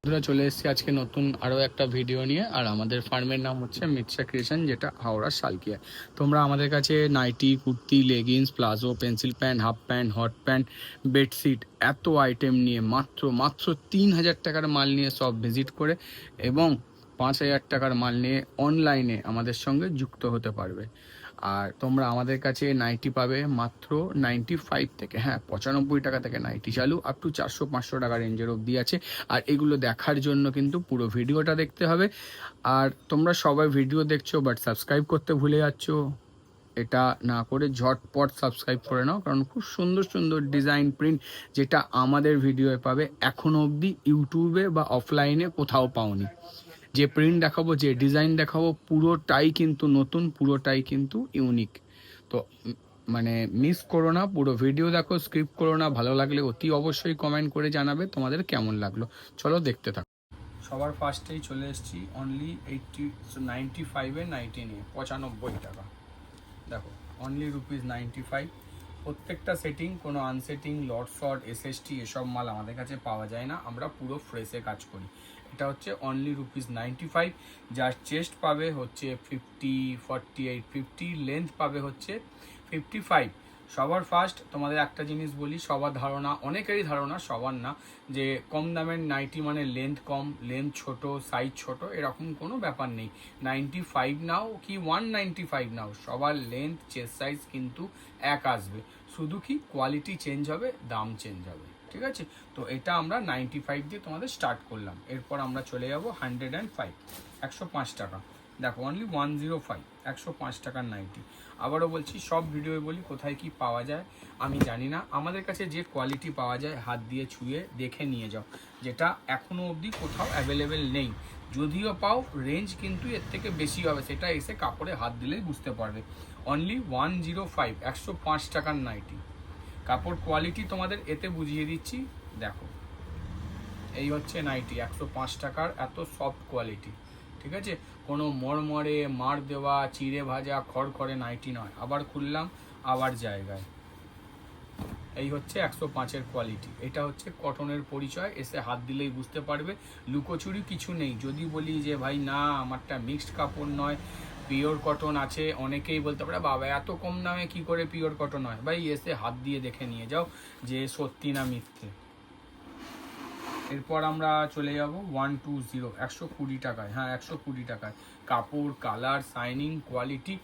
বন্ধুরা চলে এসেছি আজকে নতুন আরও একটা ভিডিও নিয়ে। আর আমাদের ফার্মের নাম হচ্ছে মিৎসা ক্রিয়েশন, যেটা হাওড়ার শালকিয়া। তোমরা আমাদের কাছে nighty, kurti, leggings, palazzo, pencil pant, half pant, hot pant, bedsheet এত আইটেম নিয়ে মাত্র 3,000 টাকার মাল নিয়ে সব ভিজিট করে এবং 5,000 টাকার মাল নিয়ে অনলাইনে আমাদের সঙ্গে যুক্ত হতে পারবে। আর তোমরা আমাদের কাছে নাইটি পাবে মাত্র 95 থেকে, হ্যাঁ 95 টাকা থেকে নাইটি চালু, আপ টু 400-500 টাকা রেঞ্জের অবধি আছে। আর এগুলো দেখার জন্য কিন্তু পুরো ভিডিওটা দেখতে হবে। আর তোমরা সবাই ভিডিও দেখছো বাট সাবস্ক্রাইব করতে ভুলে যাচ্ছ, এটা না করে ঝটপট সাবস্ক্রাইব করে নাও, কারণ খুব সুন্দর সুন্দর ডিজাইন প্রিন্ট যেটা আমাদের ভিডিওয়ে পাবে এখনো অবধি ইউটিউবে বা অফলাইনে কোথাও পাওনি। যে প্রিন্ট দেখাবো, যে ডিজাইন দেখাবো, পুরোটাই কিন্তু নতুন, পুরোটাই কিন্তু ইউনিক। তো মানে মিস করো না, পুরো ভিডিও দেখো, স্ক্রিপ্ট করো না। ভালো লাগলে অতি অবশ্যই কমেন্ট করে জানাবে তোমাদের কেমন লাগলো। চলো দেখতে থাকো। সবার ফার্স্টেই চলে এসেছি অনলি 95-এ নাইটি নিয়ে 95 টাকা। দেখো অনলি ₹95। প্রত্যেকটা সেটিং, কোনো আনসেটিং, লট শট, এসএসটি এসব মাল আমাদের কাছে পাওয়া যায় না, আমরা পুরো ফ্রেশে কাজ করি। এটা হচ্ছে অনলি ₹95। যার চেস্ট পাবে হচ্ছে 50, 48, 50, লেন্থ পাবে হচ্ছে 55। সবার ফার্স্ট তোমাদের একটা জিনিস বলি, সবার ধারণা, অনেকেরই ধারণা, সবার না, যে কম দামের নাইটি মানে লেন্থ কম, লেন্থ ছোট, সাইজ ছোট, এরকম কোনো ব্যাপার নেই। 95 নাও কি 195 নাও, সবার লেন্থ, চেস্ট সাইজ কিন্তু এক আসবে, শুধু কি কোয়ালিটি চেঞ্জ হবে, দাম চেঞ্জ হবে, ঠিক আছে? তো এটা আমরা 95 দিয়ে তোমাদের স্টার্ট করলাম। এরপর আমরা চলে যাব 105, 105 টাকা। দেখো অনলি 105, 105 টাকার নাইটি। আবারও বলছি, সব ভিডিওয়ে বলি কোথায় কি পাওয়া যায় আমি জানি না, আমাদের কাছে যে কোয়ালিটি পাওয়া যায় হাত দিয়ে ছুঁয়ে দেখে নিয়ে যাও, যেটা এখনও অবধি কোথাও অ্যাভেলেবেল নেই। যদিও পাও, রেঞ্জ কিন্তু এর থেকে বেশি হবে, সেটা এসে কাপড়ে হাত দিলেই বুঝতে পারবে। অনলি 105, 105 টাকার নাইটি। কাপড় কোয়ালিটি তোমাদের এতে বুঝিয়ে দিচ্ছি, দেখো এই হচ্ছে নাইটি, 105 টাকার, এত সফট কোয়ালিটি, ঠিক আছে? কোনো মরমরে, মার দেওয়া, চিড়ে ভাজা, খড়খড়ে নাইটি নয়। আবার খুললাম, আবার জায়গায়। এই হচ্ছে 105-এর কোয়ালিটি। এটা হচ্ছে কটনের পরিচয়, এসে হাত দিলেই বুঝতে পারবে, লুকোচুরি কিছু নেই। যদি বলি যে ভাই না আমারটা মিক্সড কাপড় নয়, পিওর কটন আছে, অনেকেই বলতে পারে বাবা এত কম দামে কি করে পিওর কটন হয়। ভাই এসে হাত দিয়ে দেখে নিয়ে যাও যে সত্যি না মিথ্যে। এরপর আমরা চলে যাব 120, 120 টাকায়, হ্যাঁ 120 টাকায়। কাপড়, কালার, শাইনিং, কোয়ালিটি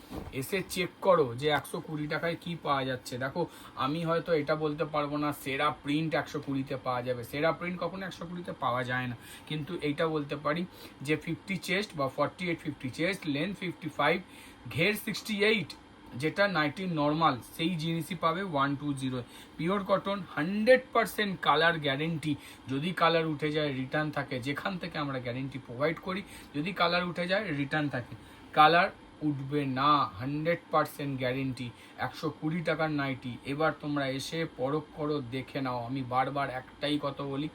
এসে চেক করো যে 120 টাকায় কি পাওয়া যাচ্ছে। দেখো আমি হয়তো এটা বলতে পারবো না সেরা প্রিন্ট 120-তে পাওয়া যাবে, সেরা প্রিন্ট কখনো 120-তে পাওয়া যায় না, কিন্তু এইটা বলতে পারি যে 50 চেস্ট বা 48, 50 চেস্ট, লেন্থ 55, ঘের 68, যেটা নাইটি নর্মাল সেই জিনিসই পাবে 120। Pure cotton, 100% colour guarantee. যদি কালার উঠে যায় রিটার্ন থাকে, যেখান থেকে আমরা গ্যারেন্টি প্রোভাইড করি, যদি কালার উঠে যায় রিটার্ন থাকে। কালার উঠবে না, 100% গ্যারেন্টি। 120 টাকার নাইটি। এবার তোমরা এসে পরখ করো, দেখে নাও। আমি বারবার একটাই কথা বলি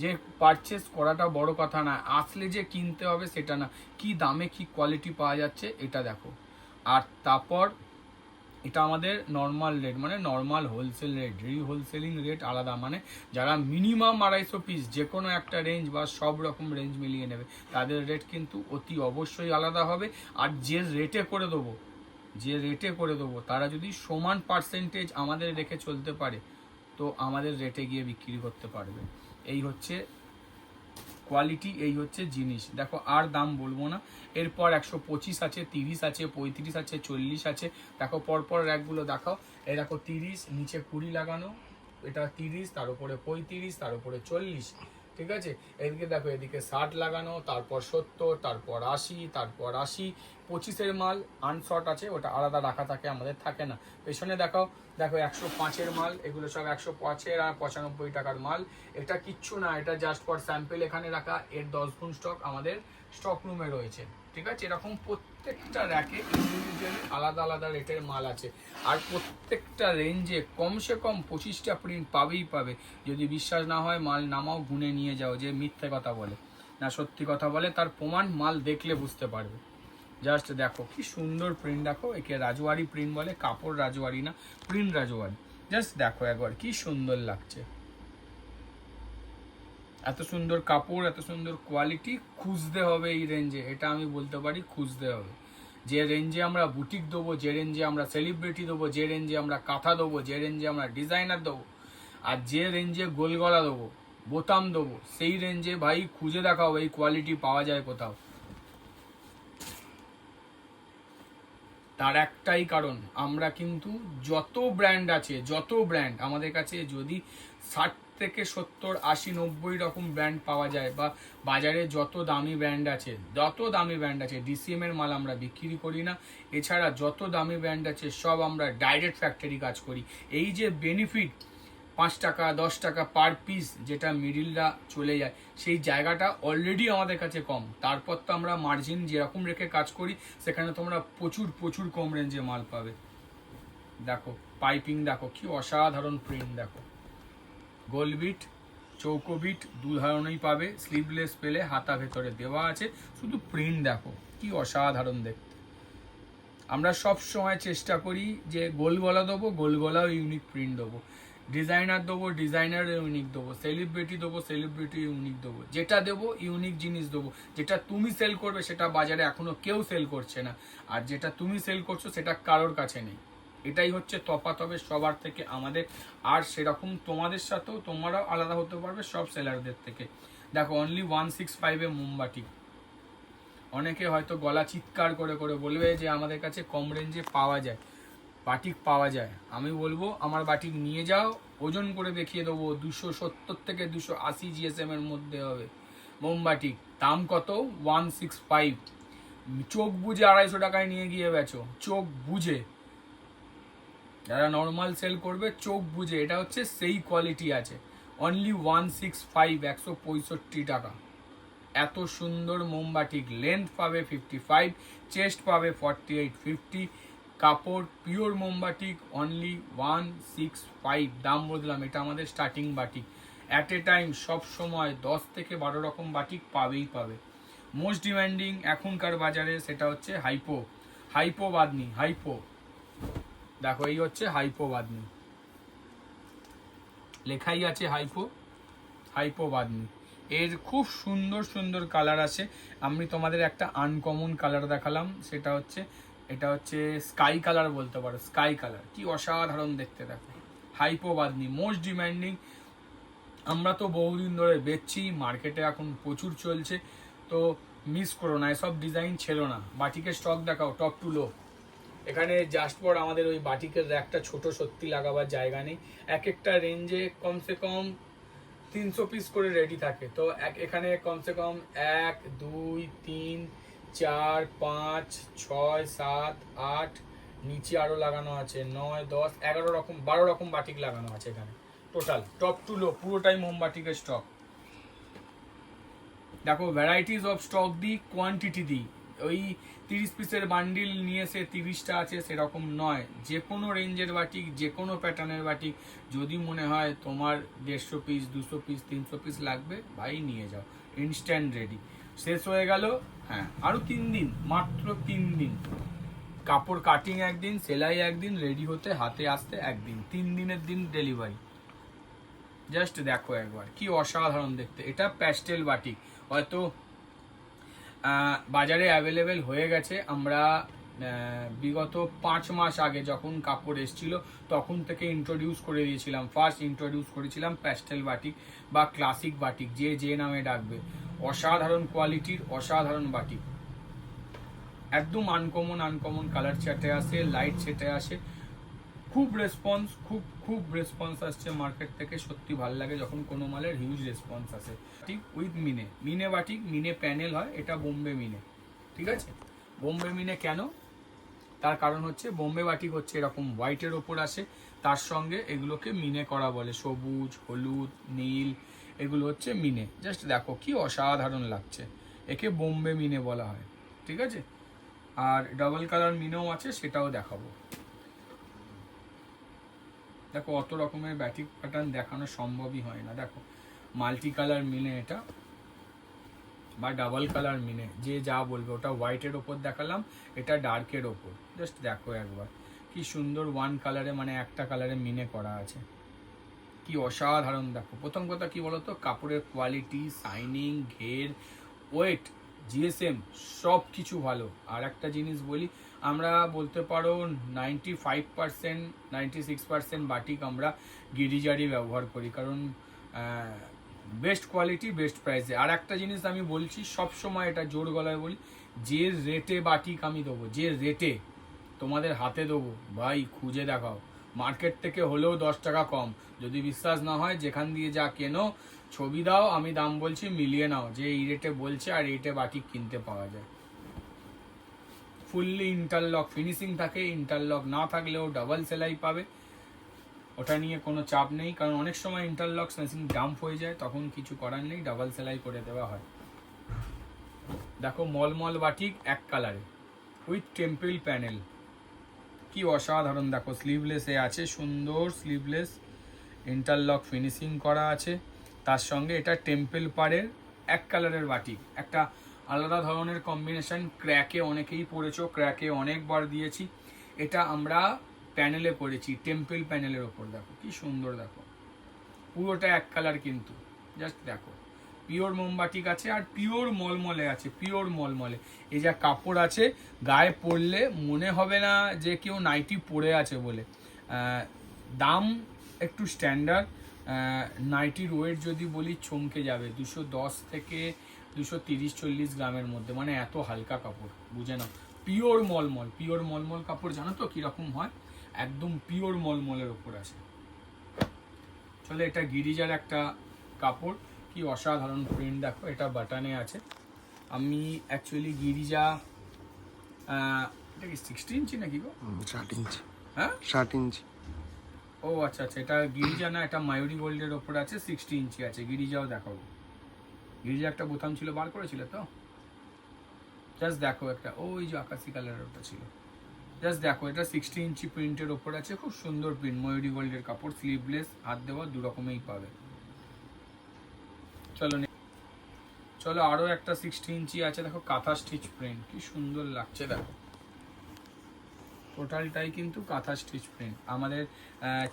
যে পারচেস করাটা বড় কথা না, আসলে যে কিনতে হবে সেটা না, কি দামে কি কোয়ালিটি পাওয়া যাচ্ছে এটা দেখো। আর তারপর এটা আমাদের নর্মাল রেট, মানে normal wholesale rate, wholesaling rate আলাদা, মানে যারা মিনিমাম 250 পিস যে কোনো একটা রেঞ্জ বা সব রকম রেঞ্জ মিলিয়ে নেবে তাদের রেট কিন্তু অতি অবশ্যই আলাদা হবে। আর যে রেটে করে দেবো, যে রেটে করে দেবো তারা যদি সমান পার্সেন্টেজ আমাদের রেখে চলতে পারে, তো আমাদের রেটে গিয়ে বিক্রি করতে পারবে। এই হচ্ছে কোয়ালিটি, এই হচ্ছে জিনিস। দেখো আর দাম বলবো না। এরপর 125 আছে, 30 আছে, 35 আছে, 40 আছে। দেখো পরপর র্যাকগুলো দেখাও। এই দেখো 30, নিচে 20 লাগানো, এটা 30, তার উপরে 35, তার উপরে 40, ঠিক আছে? এদিকে দেখো, এদিকে 60 লাগানো, তারপর 70, তারপর 80, তারপর 80। 25-এর মাল আনশর্ট আছে, ওটা আলাদা রাখা থাকে, আমাদের থাকে না। পেছনে দেখাও, দেখো 105-এর মাল, এগুলো সব 105-এর আর 95 টাকার মাল। এটা কিচ্ছু না, এটা জাস্ট ফর স্যাম্পল এখানে রাখা। এর 10 গুণ স্টক আমাদের স্টক রুমে রয়েছে, ঠিক আছে? এরকম প্রত্যেকটা র্যাকে ইন্ডিভিজুয়ালি আলাদা আলাদা রেটের মাল আছে। আর প্রত্যেকটা রেঞ্জে কমসে কম 25টা প্রিন্ট পাবেই পাবে। যদি বিশ্বাস না হয় মাল নামাও, গুনে নিয়ে যাও। যে মিথ্যে কথা বলে না সত্যি কথা বলে তার প্রমাণ মাল দেখলে বুঝতে পারবে। জাস্ট দেখো কি সুন্দর প্রিন্ট, দেখো একে রাজওয়ারি প্রিন্ট বলে, কাপড় রাজওয়ারি না, প্রিন্ট রাজওয়ারি। জাস্ট দেখো একবার কি সুন্দর লাগছে। এত সুন্দর কাপড়, এত সুন্দর কোয়ালিটি, খুঁজতে হবে এই রেঞ্জে, এটা আমি বলতে পারি, খুঁজতে হবে। যে রেঞ্জে আমরা বুটিক দেবো, যে রেঞ্জে আমরা সেলিব্রিটি দেবো, যে রেঞ্জে আমরা কাঁথা দেবো, যে রেঞ্জে আমরা ডিজাইনার দেবো, আর যে রেঞ্জে গোলগলা দেবো, বোতাম দেবো, সেই রেঞ্জে ভাই খুঁজে দেখাও এই কোয়ালিটি পাওয়া যায় কোথাও। তার একটাই কারণ, আমরা কিন্তু যত ব্র্যান্ড আছে, যত ব্র্যান্ড আমাদের কাছে, যদি 60 থেকে 70, 80, 90 রকম ব্র্যান্ড পাওয়া যায়, বা বাজারে যত দামি ব্র্যান্ড আছে, ডিসিএম এর মাল আমরা বিক্রি করি না। এছাড়া যত দামি ব্র্যান্ড আছে সব আমরা ডাইরেক্ট ফ্যাক্টরি কাজ করি। এই যে বেনিফিট 5 টাকা 10 টাকা পার পিস যেটা মিডিলরা চলে যায়, সেই জায়গাটা অলরেডি আমাদের কাছে কম। তারপর তো আমরা মার্জিন যেরকম রেখে কাজ করি, সেখানে তোমরা প্রচুর প্রচুর কম রেঞ্জে মাল পাবে। দেখো পাইপিং, দেখো কি অসাধারণ প্রিন্ট, দেখো গোল বিট, চৌকো বিট দু ধরনেরই পাবে। স্লিভলেস পেলে হাতা ভেতরে দেওয়া আছে, শুধু প্রিন্ট দেখো কি অসাধারণ দেখতে। আমরা সব সময় চেষ্টা করি যে গোল গলা দেবো, গোল গলাও ইউনিক প্রিন্ট দেবো, ডিজাইনার দেবো, ডিজাইনার ইউনিক দেবো, সেলিব্রিটি দেবো, সেলিব্রিটি ইউনিক দেবো। যেটা দেবো ইউনিক জিনিস দেবো। যেটা তুমি সেল করবে সেটা বাজারে এখনো কেউ সেল করছে না, আর যেটা তুমি সেল করছো সেটা কারোর কাছে নেই। এটাই হচ্ছে তফাৎ হবে সবার থেকে আমাদের। আর সেরকম তোমাদের সাথেও তোমরাও আলাদা হতে পারবে সব সেলারদের থেকে। দেখো অনলি 165 মোমবাতি। অনেকে হয়তো গলা চিৎকার করে করে বলবে যে আমাদের কাছে কম রেঞ্জে পাওয়া যায়, বাটিক পাওয়া যায়। আমি বলবো আমার বাটিক নিয়ে যাও, ওজন করে দেখিয়ে দেবো, 270 থেকে 280 জিএসএম এর মধ্যে হবে মোমবাটিক। দাম কত? 165। চোখ বুঝে 250 টাকায় নিয়ে গিয়ে বেচো, চোখ বুঝে। যারা নর্মাল সেল করবে চোখ বুঝে, এটা হচ্ছে সেই কোয়ালিটি আছে। অনলি 165, 165 টাকা। এত সুন্দর মোমবাটিক। লেন্থ পাবে 55, চেস্ট পাবে 48, 50। কাপড় পিওর মোমবাটিক, অনলি 165। দাম বললাম, এটা আমাদের starting batik. At a time সব সময় 10 থেকে 12 রকম বাটিক পাবেই পাবে। মোস্ট ডিমান্ডিং এখনকার বাজারে সেটা হচ্ছে হাইপো, হাইপো বাদনি, হাইপো। দেখো এই হচ্ছে হাইপো বাদনি, লেখাই আছে হাইপো, হাইপো বাদনি। এর খুব সুন্দর সুন্দর কালার আছে। আমি তোমাদের একটা আনকমন কালার দেখালাম, সেটা হচ্ছে, এটা হচ্ছে স্কাই কালার বলতে পারো, স্কাই কালার। কি অসাধারণ দেখতে, দেখো হাইপো বাদনি, মোস্ট ডিমান্ডিং। আমরা তো বহুদিন ধরে বেচছি, মার্কেটে এখন প্রচুর চলছে, তো মিস করো না, এসব ডিজাইন ছিল না। বাটিকের স্টক দেখাও টপ টু লো। এখানে জাস্ট পর আমাদের ওই বাটিকের র্যাকটা ছোট, সত্যি লাগাবার জায়গা নেই। এক একটা রেঞ্জে কমসে কম 300 পিস করে রেডি থাকে। তো এখানে কমসে কম 1 2 3 4 5 6 7 8, নিচে আরো লাগানো আছে 9 10 11 রকম, 12 রকম বাটিক লাগানো আছে এখানে। টোটাল টপ টু লো পুরোটাই মোমবাটিকের স্টক। দেখো ভ্যারাইটিস অফ স্টক দিই, কোয়ান্টিটি দিই। ওই 30 পিসের বান্ডিল নিয়ে এসে 30টা আছে সেরকম নয়। যে কোনো রেঞ্জের বাটিক, যে কোনো প্যাটার্নের বাটিক, যদি মনে হয় তোমার 150 পিস 200 পিস 300 পিস লাগবে, ভাই নিয়ে যাও, ইনস্ট্যান্ট রেডি। শেষ হয়ে গেল, হ্যাঁ আরও 3 দিন, মাত্র 3 দিন। কাপড় কাটিং একদিন, সেলাই একদিন, রেডি হতে হাতে আসতে একদিন, 3 দিনের দিন ডেলিভারি। জাস্ট দেখো একবার কি অসাধারণ দেখতে। এটা প্যাস্টেল বাটিক, হয়তো বাজারে অ্যাভেলেবেল হয়ে গেছে। আমরা বিগত 5 মাস আগে যখন কাপড় এসেছিল তখন থেকে ইন্ট্রোডিউস করে দিয়েছিলাম। ফার্স্ট ইন্ট্রোডিউস করেছিলাম প্যাস্টেল বাটিক বা ক্লাসিক বাটিক, যে যে নামে ডাকবে। অসাধারণ কোয়ালিটির, অসাধারণ বাটিক, একদম আনকমন আনকমন কালার ছেটে আসে, লাইট ছেটে আসে। খুব রেসপন্স, খুব খুব রেসপন্স আসছে মার্কেট থেকে। সত্যি ভালো লাগে যখন কোনো মালের হিউজ রেসপন্স আসে। ঠিক উইথ মিনে, মিনে বাটিক, মিনে প্যানেল হয়, এটা বোম্বে মিনে। ঠিক আছে, বোম্বে মিনে কেন? তার কারণ হচ্ছে বোম্বে বাটিক হচ্ছে এরকম হোয়াইটের ওপর আসে, তার সঙ্গে এগুলোকে মিনে করা বলে, সবুজ হলুদ নীল, এগুলো হচ্ছে মিনে। জাস্ট দেখো কি অসাধারণ লাগছে, একে বোম্বে মিনে বলা হয়। ঠিক আছে, আর ডাবল কালার মিনেও আছে, সেটাও দেখাবো। দেখো অত রকমের ব্যাটিক প্যাটার্ন দেখানো সম্ভবই হয় না। দেখো মাল্টি কালার মিনে এটা, বা ডাবল কালার মিনে, যে যা বলবে। ওটা হোয়াইটের ওপর দেখালাম, এটা ডার্কের ওপর। জাস্ট দেখো একবার কি সুন্দর ওয়ান কালারে, মানে একটা কালারে মিনে করা আছে, কি কি অসাধারণ দেখো। প্রথম কথা কি বলতো, কাপড়ের কোয়ালিটি, শাইনিং, ঘের, ওয়েট, জিএসএম সব কিছু ভালো। আর একটা জিনিস বলি, আমরা বলতে পারো 95%, 96% বাটিক আমরা গিরিজারই ব্যবহার করি, কারণ বেস্ট কোয়ালিটি বেস্ট প্রাইসে। আর একটা জিনিস আমি বলছি সব সময়, এটা জোর গলায় বলি, যে রেটে বাটিক আমি দেবো, যে রেটে তোমাদের হাতে দেবো ভাই, খুঁজে দেখাও, মার্কেট থেকে হলেও 10 টাকা কম। যদি বিশ্বাস না হয় যেখান দিয়ে যা কেনো ছবি দাও, আমি দাম বলছি মিলিয়ে নাও, যে এই রেটে বলছে আর এই রেটে বাটিক কিনতে পাওয়া যায়। ফুললি ইন্টারলক ফিনিশিং থাকে, ইন্টারলক না থাকলেও ডাবল সেলাই পাবে, ওটা নিয়ে কোনো চাপ নেই। কারণ অনেক সময় ইন্টারলক মেশিন ডাম্প হয়ে যায়, তখন কিছু করার নেই, ডাবল সেলাই করে দেওয়া হয়। দেখো মলমল বাটিক এক কালারে উইথ টেম্পল প্যানেল, কি অসাধারণ। দেখো স্লিভলেসে আছে, সুন্দর স্লিভলেস, ইন্টারলক ফিনিশিং করা আছে, তার সঙ্গে এটা টেম্পল পাড়ের এক কালারের বাটিক, একটা আলাদা ধরনের কম্বিনেশন। ক্র্যাকে অনেকেই পরেছো, ক্র্যাকে অনেকবার দিয়েছি, এটা আমরা প্যানেলে করেছি, টেম্পল প্যানেলের ওপর। দেখো কি সুন্দর, দেখো পুরোটা এক কালার, কিন্তু জাস্ট দেখো পিওর মোমবাটিক আছে, আর পিওর মলমলে আছে, পিওর মলমলে। এই যা কাপড় আছে, গায়ে পরলে মনে হবে না যে কেউ নাইটি পরে আছে বলে। দাম একটু স্ট্যান্ডার্ড, নাইটির ওয়েট যদি বলি চমকে যাবে, 210 থেকে 230-40 গ্রামের মধ্যে, মানে এত হালকা কাপড়, বুঝে নাও। পিওর মলমল, পিওর মলমল কাপড় জানো তো কীরকম হয়, একদম পিওর মলমলের ওপর আছে। চলে এটা গিরিজার একটা কাপড়, কি অসাধারণ প্রিন্ট দেখো, এটা বাটানে আছে। আমি অ্যাকচুয়ালি গিরিজা, এটা কি 60 ইঞ্চি নাকি গো? 60 ইঞ্চি। হ্যাঁ 60 ইঞ্চি। ও আচ্ছা আচ্ছা, এটা গিরিজা না, এটা মায়ুরি গোল্ডের ওপর আছে, 60 ইঞ্চি আছে। গিরিজাও দেখাবো, গিরিজা একটা বোতাম ছিল, বার করেছিল তো, জাস্ট দেখো একটা, ওই যে আকাশি কালারের ওটা ছিল, জাস্ট দেখো, এটা 60 ইঞ্চি প্রিন্টের ওপর আছে, খুব সুন্দর প্রিন্ট, ময়ূরী গোল্ডের কাপড়, স্লিভলেস, হাত দেওয়া, দু রকমেই পাবে। চলো চলো আরো একটা 60 ইঞ্চি আছে, দেখো কাঁথা স্টিচ প্রিন্ট, কি সুন্দর লাগছে দেখো, টোটালটাই কিন্তু কাঁথা স্টিচ প্রিন্ট। আমাদের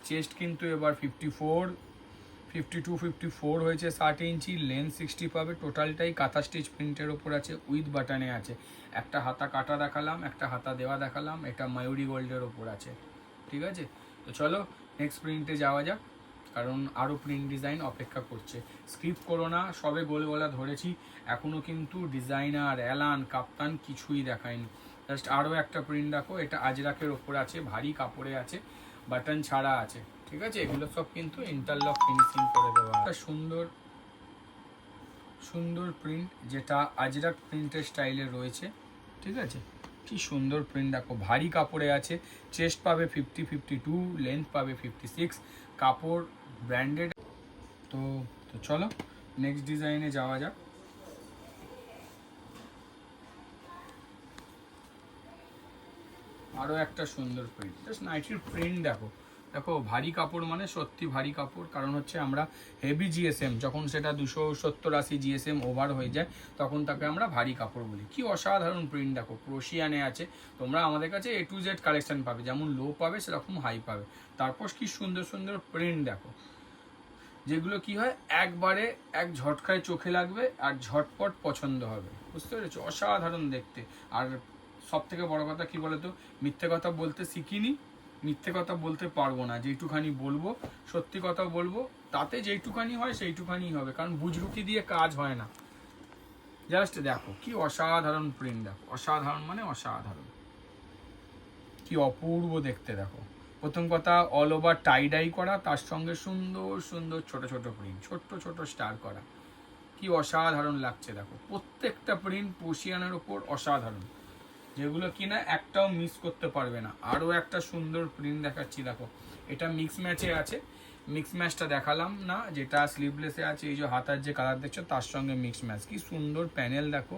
চেস্ট কিন্তু এবার 54, 52, 54 হয়েছে, 60 ইঞ্চি, লেন্থ 60 পাবে, টোটালটাই কাঁথা স্টিচ প্রিন্টের ওপর আছে, উইথ বাটনে আছে। একটা হাতা কাটা দেখালাম, একটা হাতা দেওয়া দেখালাম, এটা ময়ূরী গোল্ডের ওপর আছে, ঠিক আছে। তো চলো নেক্সট প্রিন্টে যাওয়া যাক, কারণ আরও প্রিন্ট ডিজাইন অপেক্ষা করছে। স্ক্রিপ্ট করো না, সবে গোলগলা ধরেছি, এখনও কিন্তু ডিজাইনার, অ্যালান, কাপ্তান কিছুই দেখায়নি। জাস্ট আরও একটা প্রিন্ট দেখো, এটা আজরাকের ওপর আছে, ভারী কাপড়ে আছে, বাটন ছাড়া আছে, ঠিক আছে। এগুলো সব কিন্তু ইন্টারলক ফিনিশিং করে দেওয়া। একটা সুন্দর সুন্দর প্রিন্ট, যেটা আজরাক প্রিন্টের স্টাইলে রয়েছে, ঠিক আছে। কি সুন্দর প্রিন্ট দেখো, ভারী কাপড়ে আছে, চেস্ট পাবে 50, 52, লেন্থ পাবে 56, কাপড় ব্র্যান্ডেড। তো তো চলো নেক্সট ডিজাইনে যাওয়া যাক। আরও একটা সুন্দর প্রিন্ট, জাস্ট নাইটির প্রিন্ট দেখো, দেখো ভারী কাপড়, মানে সত্যি ভারী কাপড়। কারণ হচ্ছে আমরা হেভি জিএসএম, যখন সেটা 270-80 জিএসএম ওভার হয়ে যায়, তখন তাকে আমরা ভারী কাপড় বলি। কি অসাধারণ প্রিন্ট দেখো, ক্রোশিয়ানে আছে। তোমরা আমাদের কাছে A to Z কালেকশন পাবে, যেমন লো পাবে সেরকম হাই পাবে। তারপর কি সুন্দর সুন্দর প্রিন্ট দেখো, যেগুলো কি হয় একবারে এক ঝটকায় চোখে লাগবে, আর ঝটপট পছন্দ হবে, বুঝতে পেরেছো, অসাধারণ দেখতে। আর সব থেকে বড় কথা কি বলতো, মিথ্যে কথা বলতে শিখিনি, মিথ্যে কথা বলতে পারবো না, যেইটুখানি বলবো সত্যি কথা বলবো, তাতে যেইটুখানি হয় সেইটুখানি হবে, কারণ বুজরুকি দিয়ে কাজ হয় না। জাস্ট দেখো কি অসাধারণ প্রিন্ট দেখো, অসাধারণ মানে অসাধারণ, কি অপূর্ব দেখতে দেখো। প্রথম কথা অল ওভার টাই ডাই করা, তার সঙ্গে সুন্দর সুন্দর ছোট ছোট প্রিন্ট, ছোট্ট ছোট স্টার করা, কি অসাধারণ লাগছে দেখো। প্রত্যেকটা প্রিন্ট পোশিয়ানের ওপর অসাধারণ, যেগুলো কিনা একটাও মিস করতে পারবে না। আরও একটা সুন্দর প্রিন্ট দেখাচ্ছি দেখো, এটা মিক্স ম্যাচে আছে, মিক্স ম্যাচটা দেখালাম না, যেটা স্লিভলেসে আছে, এই যে হাতার যে কালার দেখছো তার সঙ্গে মিক্স ম্যাচ। কি সুন্দর প্যানেল দেখো,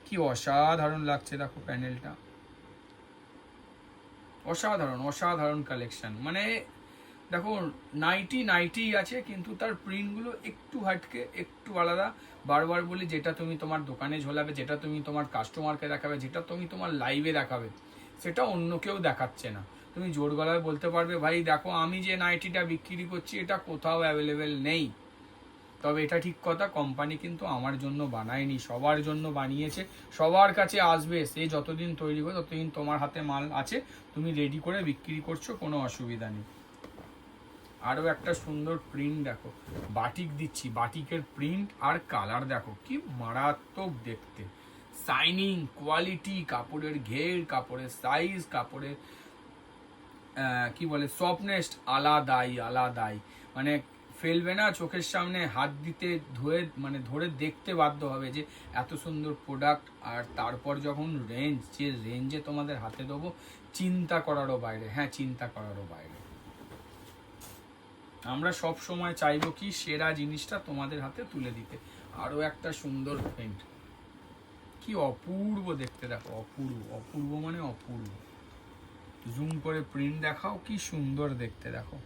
কি অসাধারণ লাগছে দেখো প্যানেলটা, অসাধারণ অসাধারণ কালেকশন। মানে দেখো নাইটি আছে, কিন্তু তার প্রিন্টগুলো একটু হাটকে, একটু আলাদা। বারবার বলি, যেটা তুমি তোমার দোকানে ঝোলাবে, যেটা তুমি তোমার কাস্টমারকে দেখাবে, যেটা তুমি তোমার লাইভে দেখাবে, সেটা অন্য কেউ দেখাচ্ছে না। তুমি জোর গলায় বলতে পারবে ভাই দেখো আমি যে নাইটিটা বিক্রি করছি এটা কোথাও অ্যাভেলেবেল নেই। তবে এটা ঠিক কথা, কোম্পানি কিন্তু আমার জন্য বানায়নি, সবার জন্য বানিয়েছে, সবার কাছে আসবে। সে যতদিন তৈরি করে ততদিন তোমার হাতে মাল আছে, তুমি রেডি করে বিক্রি করছো, কোনো অসুবিধা নেই। আরও একটা সুন্দর প্রিন্ট দেখো, বাটিক দিচ্ছি, বাটিকের প্রিন্ট আর কালার দেখো কি মারাত্মক দেখতে, শাইনিং, কোয়ালিটি, কাপড়ের ঘের, কাপড়ের সাইজ, কাপড়ের কি বলে সফটনেস আলাদাই আলাদাই, মানে ফেলবে না চোখের সামনে, হাত দিতে ধুয়ে মানে ধরে দেখতে বাধ্য হবে যে এত সুন্দর প্রোডাক্ট। আর তারপর যখন রেঞ্জ, যে রেঞ্জে তোমাদের হাতে দেবো, চিন্তা করারও বাইরে, হ্যাঁ চিন্তা করারও বাইরে। আমরা সব সময় চাইবো কি সেরা জিনিসটা তোমাদের হাতে তুলে দিতে। আরও একটা সুন্দর প্রিন্ট, কি অপূর্ব দেখতে দেখো, অপূর্ব, অপূর্ব মানে অপূর্ব। জুম করে প্রিন্ট দেখাও, কি সুন্দর দেখতে দেখো।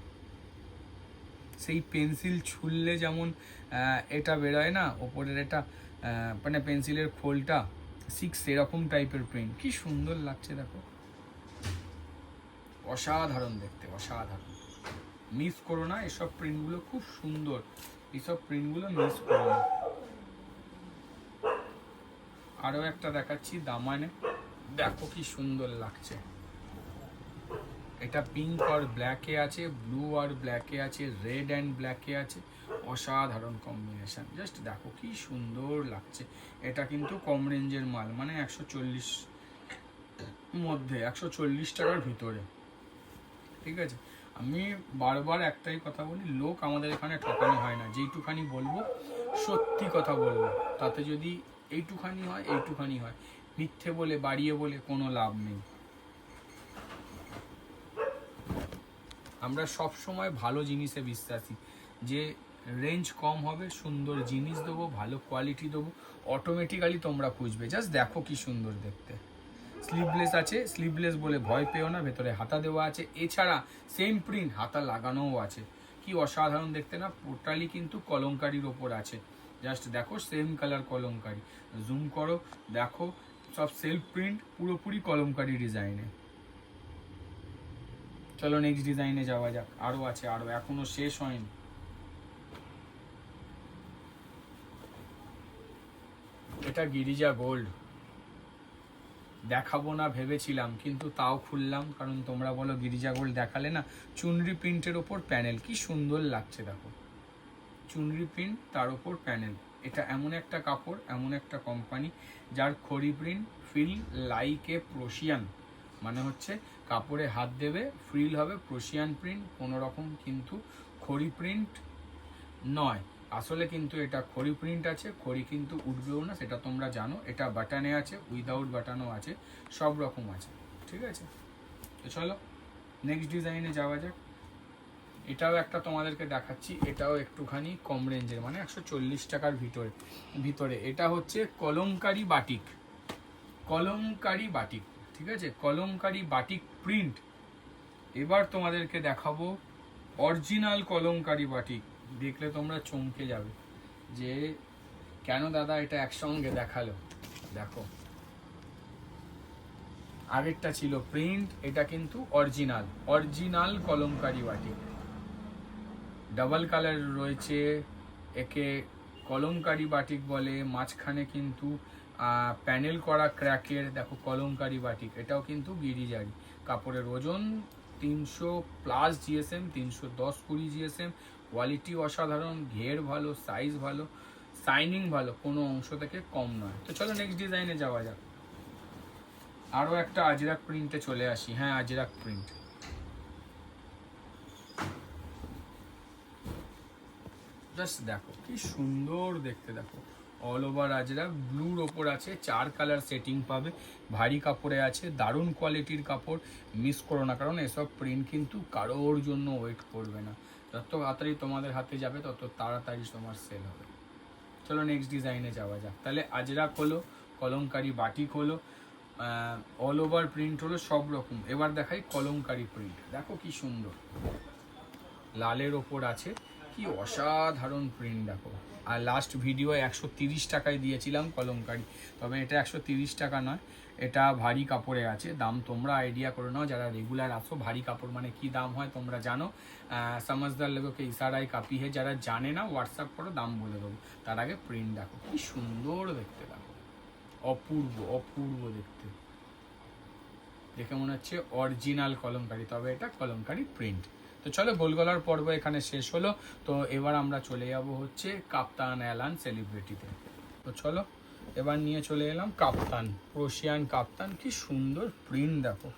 সেই পেন্সিল ছুললে যেমন এটা বেরোয় না ওপরের, এটা মানে পেন্সিলের খোলটা, ঠিক সেরকম টাইপের প্রিন্ট, কি সুন্দর লাগছে দেখো, অসাধারণ দেখতে, অসাধারণ। মিস করো না, এসব প্রিন্টগুলো খুব সুন্দর, এইসব প্রিন্টগুলো মিস করো না। আরও একটা দেখাচ্ছি দামানে, দেখো কি সুন্দর লাগছে। এটা পিঙ্ক আর ব্ল্যাকে আছে, ব্লু আর ব্ল্যাকে আছে, রেড অ্যান্ড ব্ল্যাকে আছে, অসাধারণ কম্বিনেশন। জাস্ট দেখো কি সুন্দর লাগছে। এটা কিন্তু কম রেঞ্জের মাল, মানে 140 মধ্যে, 140 টাকার ভিতরে, ঠিক আছে। আমি বারবার একটাই কথা বলি, লোক আমাদের এখানে ঠকানো হয় না, যেইটুখানি বলবো সত্যি কথা বলবো, তাতে যদি এইটুখানি হয় এইটুখানি হয়, মিথ্যে বলে বাড়িয়ে বলে কোনো লাভ নেই। আমরা সব সময় ভালো জিনিসে বিশ্বাসী, যে রেঞ্জ কম হবে, সুন্দর জিনিস দেবো, ভালো কোয়ালিটি দেবো, অটোমেটিক্যালি তোমরা খুঁজবে। জাস্ট দেখো কি সুন্দর দেখতে। স্লিভলেস আছে, স্লিভলেস বলে ভয় পেও না, ভেতরে হাতা দেওয়া আছে, এছাড়া সেম প্রিন্ট হাতা লাগানোও আছে, কি অসাধারণ দেখতে না। টোটালি কিন্তু কলমকারির ওপর আছে, জাস্ট দেখো সেম কালার কলমকারি, জুম করো দেখো, সব সেলফ প্রিন্ট, পুরোপুরি কলমকারি ডিজাইনে। চলো নেক্সট ডিজাইনে যাওয়া যাক, আরো আছে, আরো এখনো শেষ হয়নি। এটা গিরিজা গোল্ড, দেখাবো না ভেবেছিলাম কিন্তু তাও খুললাম, কারণ তোমরা বলো গিরিজা গোল্ড দেখালে না। চুনরি প্রিন্টের ওপর প্যানেল, কি সুন্দর লাগছে দেখো, চুনরি প্রিন্ট তার ওপর প্যানেল। এটা এমন একটা কাপড়, এমন একটা কোম্পানি যার খড়ি প্রিন্ট ফিল লাইক এ প্রোশিয়ান, মানে হচ্ছে কাপড়ে হাত দেবে ফ্রিল হবে, প্রোশিয়ান প্রিন্ট, কোনো রকম কিন্তু খড়ি প্রিন্ট নয়। আসলে কিন্তু এটা খড়ি প্রিন্ট আছে, খড়ি কিন্তু উঠবেও না, সেটা তোমরা জানো। এটা বাটনে আছে, উইদাউট বাটনও আছে, সব রকম আছে, ঠিক আছে। তো চলো নেক্সট ডিজাইনে যাওয়া যাক। এটাও একটা তোমাদেরকে দেখাচ্ছি, এটাও একটুখানি কম রেঞ্জের, মানে 140 টাকার ভিতরে। এটা হচ্ছে কলমকারি বাটিক, কলমকারি বাটিক, ঠিক আছে, কলমকারি বাটিক প্রিন্ট। এবার তোমাদেরকে দেখাবো অরিজিনাল কলমকারি বাটিক, দেখলে তোমরা চমকে যাবে যে কেন দাদা এটা একসঙ্গে দেখালো। দেখো আগেরটা ছিল প্রিন্ট, এটা কিন্তু original, original kalamkari batik, double colour রয়েছে, একে কলমকারি বাটিক বলে। মাঝখানে কিন্তু প্যানেল করা ক্র্যাকের, দেখো কলমকারি বাটিক, এটাও কিন্তু গিরিজারি। কাপড়ের ওজন 300+ জিএসএম, 310-20 জিএসএম, কোয়ালিটি অসাধারণ, ঘের ভালো, সাইজ ভালো, শাইনিং ভালো, কোনো অংশ থেকে কম নয়। তো চলো নেক্সট ডিজাইনে যাওয়া যাক। আরও একটা আজরাক প্রিন্টে চলে আসি, হ্যাঁ আজরাক প্রিন্ট। জাস্ট দেখো কি সুন্দর দেখতে, দেখো অল ওভার আজরাক, ব্লুর ওপর আছে, 4 কালার সেটিং পাবে, ভারী কাপড়ে আছে, দারুণ কোয়ালিটির কাপড়, মিস করো না, কারণ এসব প্রিন্ট কিন্তু কারোর জন্য ওয়েট করবে না। যত তাড়াতাড়ি তোমাদের হাতে যাবে তত তাড়াতাড়ি তোমার সেল হবে। চলো নেক্সট ডিজাইনে যাওয়া যাক। তাহলে আজরাক হলো, কলমকারি বাটিক হলো, অল ওভার প্রিন্ট হলো, সব রকম। এবার দেখাই কলমকারি প্রিন্ট, দেখো কি সুন্দর, লালের ওপর আছে, কি অসাধারণ প্রিন্ট দেখো। আর লাস্ট ভিডিও 130 টাকায় দিয়েছিলাম কলমকারি, তবে এটা 130 টাকা নয়, এটা ভারী কাপড়ে আছে। দাম তোমরা আইডিয়া করে নাও, যারা রেগুলার আসো। ভারী কাপড় মানে কি দাম হয় তোমরা জানো, সমঝদার লোগোকে ইশারায় কাপি হে। যারা জানে না হোয়াটসঅ্যাপ করো, দাম বলে দেবো। তার আগে প্রিন্ট দেখো, কি সুন্দর দেখতে, দেখো অপূর্ব অপূর্ব দেখতে, দেখে মনে হচ্ছে অরিজিনাল কলমকারি, তবে এটা কলমকারি প্রিন্ট। তো চলো, গোল গলার পর্ব এখানে শেষ হলো। তো এবার আমরা চলে যাব হচ্ছে কাপ্তান অ্যালান সেলিব্রিটিতে। তো চলো, এবার নিয়ে চলে এলাম কাপ্তান, প্রশিয়ান কাপ্তান। কি সুন্দর প্রিন্ট দেখো,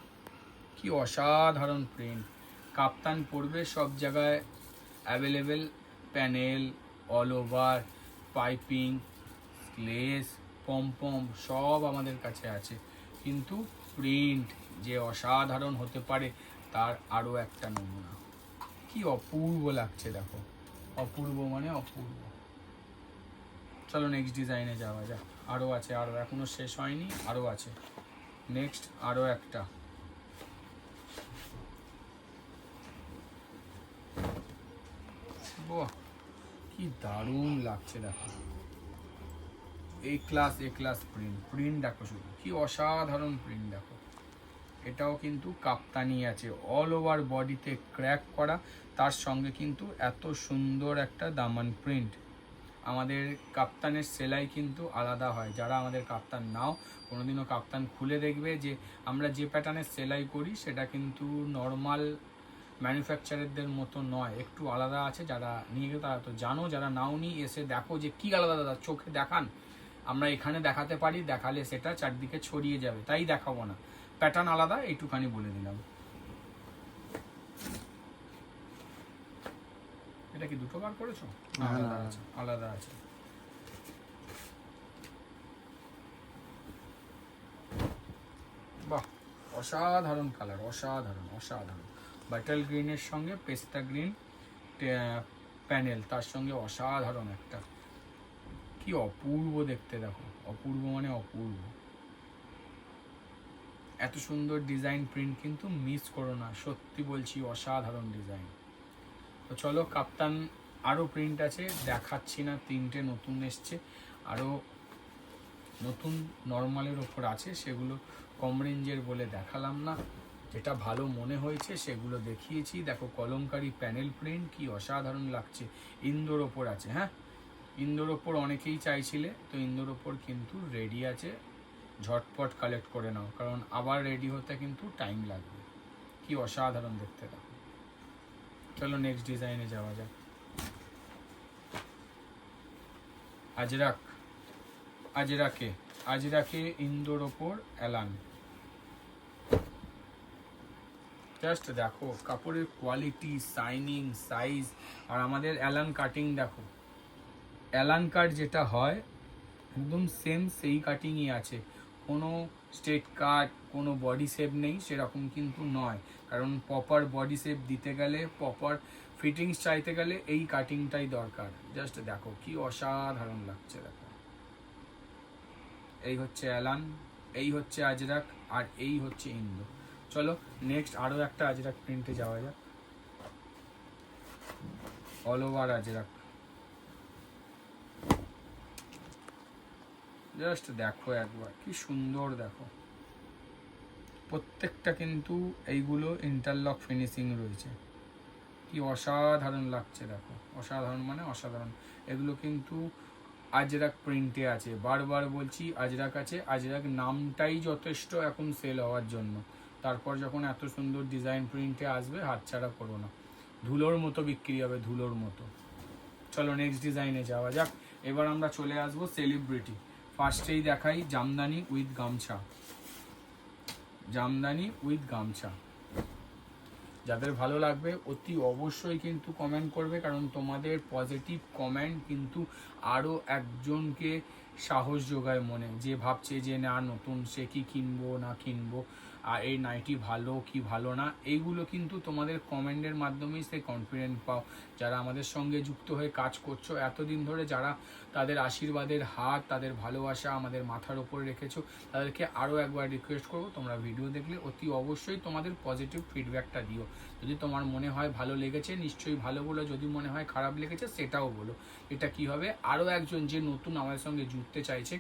কি অসাধারণ প্রিন্ট। কাপ্তান পড়বে সব জায়গায় available, panel, all over, piping, less, pompom সব আমাদের কাছে আছে। কিন্তু প্রিন্ট যে অসাধারণ হতে পারে তার আরও একটা নমুনা। কি অপূর্ব লাগছে দেখো, অপূর্ব মানে অপূর্ব। চলো নেক্সট ডিজাইনে যাওয়া যাক। আরও আছে, আরও এখনো শেষ হয়নি, আরও আছে। নেক্সট আরও একটা, বাহ কি দারুণ লাগছে দেখো। এ ক্লাস প্রিন্ট, প্রিন্ট দেখো শুধু, কি অসাধারণ প্রিন্ট দেখো। এটাও কিন্তু কাপ্তানি আছে, অল ওভার বডিতে ক্র্যাক করা, তার সঙ্গে কিন্তু এত সুন্দর একটা দামান প্রিন্ট। আমাদের কাপ্তানের সেলাই কিন্তু আলাদা হয়। যারা আমাদের কাপ্তান নাও, কোনোদিনও কাপ্তান খুলে দেখবে যে আমরা যে প্যাটার্নের সেলাই করি সেটা কিন্তু নর্মাল ম্যানুফ্যাকচারারদের মতো নয়, একটু আলাদা আছে। যারা নিয়ে গেলে তারা তো জানো, যারা নাও নি এসে দেখো যে কি আলাদা, দাদা চোখে দেখান। আমরা এখানে দেখাতে পারি, দেখালে সেটা চারদিকে ছড়িয়ে যাবে, তাই দেখাবো না। প্যাটার্ন আলাদা, এইটুখানি বলে দিলাম। এটা কি দুটো বার করেছো? আলাদা আছে, আলাদা আছে। বাহ, অসাধারণ কালার, অসাধারণ অসাধারণ। বাটাল গ্রিনের সঙ্গে পেস্তা গ্রিন প্যানেল, তার সঙ্গে অসাধারণ একটা, কি অপূর্ব দেখতে দেখো, অপূর্ব মানে অপূর্ব। এত সুন্দর ডিজাইন প্রিন্ট কিন্তু মিস করো না, সত্যি বলছি অসাধারণ ডিজাইন। তো চলো, কাপ্তান আরও প্রিন্ট আছে, দেখাচ্ছি না, 3টে নতুন এসছে, আরও নতুন নর্মালের ওপর আছে, সেগুলো কম রেঞ্জের বলে দেখালাম না। যেটা ভালো মনে হয়েছে সেগুলো দেখিয়েছি। দেখো কলমকারি প্যানেল প্রিন্ট, কি অসাধারণ লাগছে। ইন্দোর ওপর আছে, হ্যাঁ ইন্দোর ওপর অনেকেই চাইছিলে, তো ইন্দোর ওপর কিন্তু রেডি আছে, ঝটপট কালেক্ট করে নাও, কারণ আবার রেডি হতে কিন্তু টাইম লাগবে। কি অসাধারণ দেখতে দেখো। চলো নেক্সট ডিজাইনে যাওয়া যাক। আজরাক, আজরাকে ইন্দোর ওপর অ্যালান। জাস্ট দেখো কাপড়ের কোয়ালিটি, শাইনিং, সাইজ, আর আমাদের অ্যালান কাটিং দেখো। অ্যালান কাট যেটা হয় একদম সেম সেই কাটিংই আছে, কোনো স্ট্রেট কাট, কোনো বডি শেপ নেই সেরকম কিন্তু নয়। কারণ প্রপার বডি শেপ দিতে গেলে, প্রপার ফিটিংস চাইতে গেলে এই কাটিংটাই দরকার। জাস্ট দেখো কি অসাধারণ লাগছে দেখো। এই হচ্ছে অ্যালান, এই হচ্ছে আজরাক, আর এই হচ্ছে ইন্দো। চলো নেক্সট আরও একটা আজরাক প্রিন্টে যাওয়া যাক। অল ওভার আজরাক, জাস্ট দেখো একবার, কি সুন্দর দেখো। প্রত্যেকটা কিন্তু এইগুলো ইন্টারলক ফিনিশিং রয়েছে, কি অসাধারণ লাগছে দেখো। অসাধারণ মানে অসাধারণ। এগুলো কিন্তু আজরাক প্রিন্টে আছে, বারবার বলছি আজরাক আছে। আজরাক নামটাই যথেষ্ট এখন সেল হওয়ার জন্য। তারপর যখন এত সুন্দর ডিজাইন প্রিন্টে আসবে, হাতছাড়া করো না, ধুলোর মতো বিক্রি হবে, ধুলোর মতো। চলো নেক্সট ডিজাইনে যাওয়া যাক। এবার আমরা চলে আসবো সেলিব্রিটি। ফার্স্টেই দেখাই জামদানি উইথ গামছা, জামদানি উইথ গামছা। যাদের ভালো লাগবে অতি অবশ্যই কিন্তু কমেন্ট করবে, কারণ তোমাদের পজিটিভ কমেন্ট কিন্তু আরও একজনকে সাহস যোগায় মনে, যে ভাবছে যে না নতুন সে কি কিনবো না কিনবো। আর এই নাইটি ভালো কি ভালো না এইগুলো কিন্তু তোমাদের কমেন্টের মাধ্যমেই সেই কনফিডেন্ট পাও। যারা আমাদের সঙ্গে যুক্ত হয়ে কাজ করছো এতদিন ধরে, যারা তাদের আশীর্বাদের হাত, তাদের ভালোবাসা আমাদের মাথার ওপরে রেখেছো, তাদেরকে আরও একবার রিকোয়েস্ট করবো, তোমরা ভিডিও দেখলে অতি অবশ্যই তোমাদের পজিটিভ ফিডব্যাকটা দিও। যদি তোমার মনে হয় ভালো লেগেছে নিশ্চয়ই ভালো বলো, যদি মনে হয় খারাপ লেগেছে সেটাও বলো। এটা কি হবে, আরও একজন যে নতুন আমাদের সঙ্গে যুক্তে চাইছে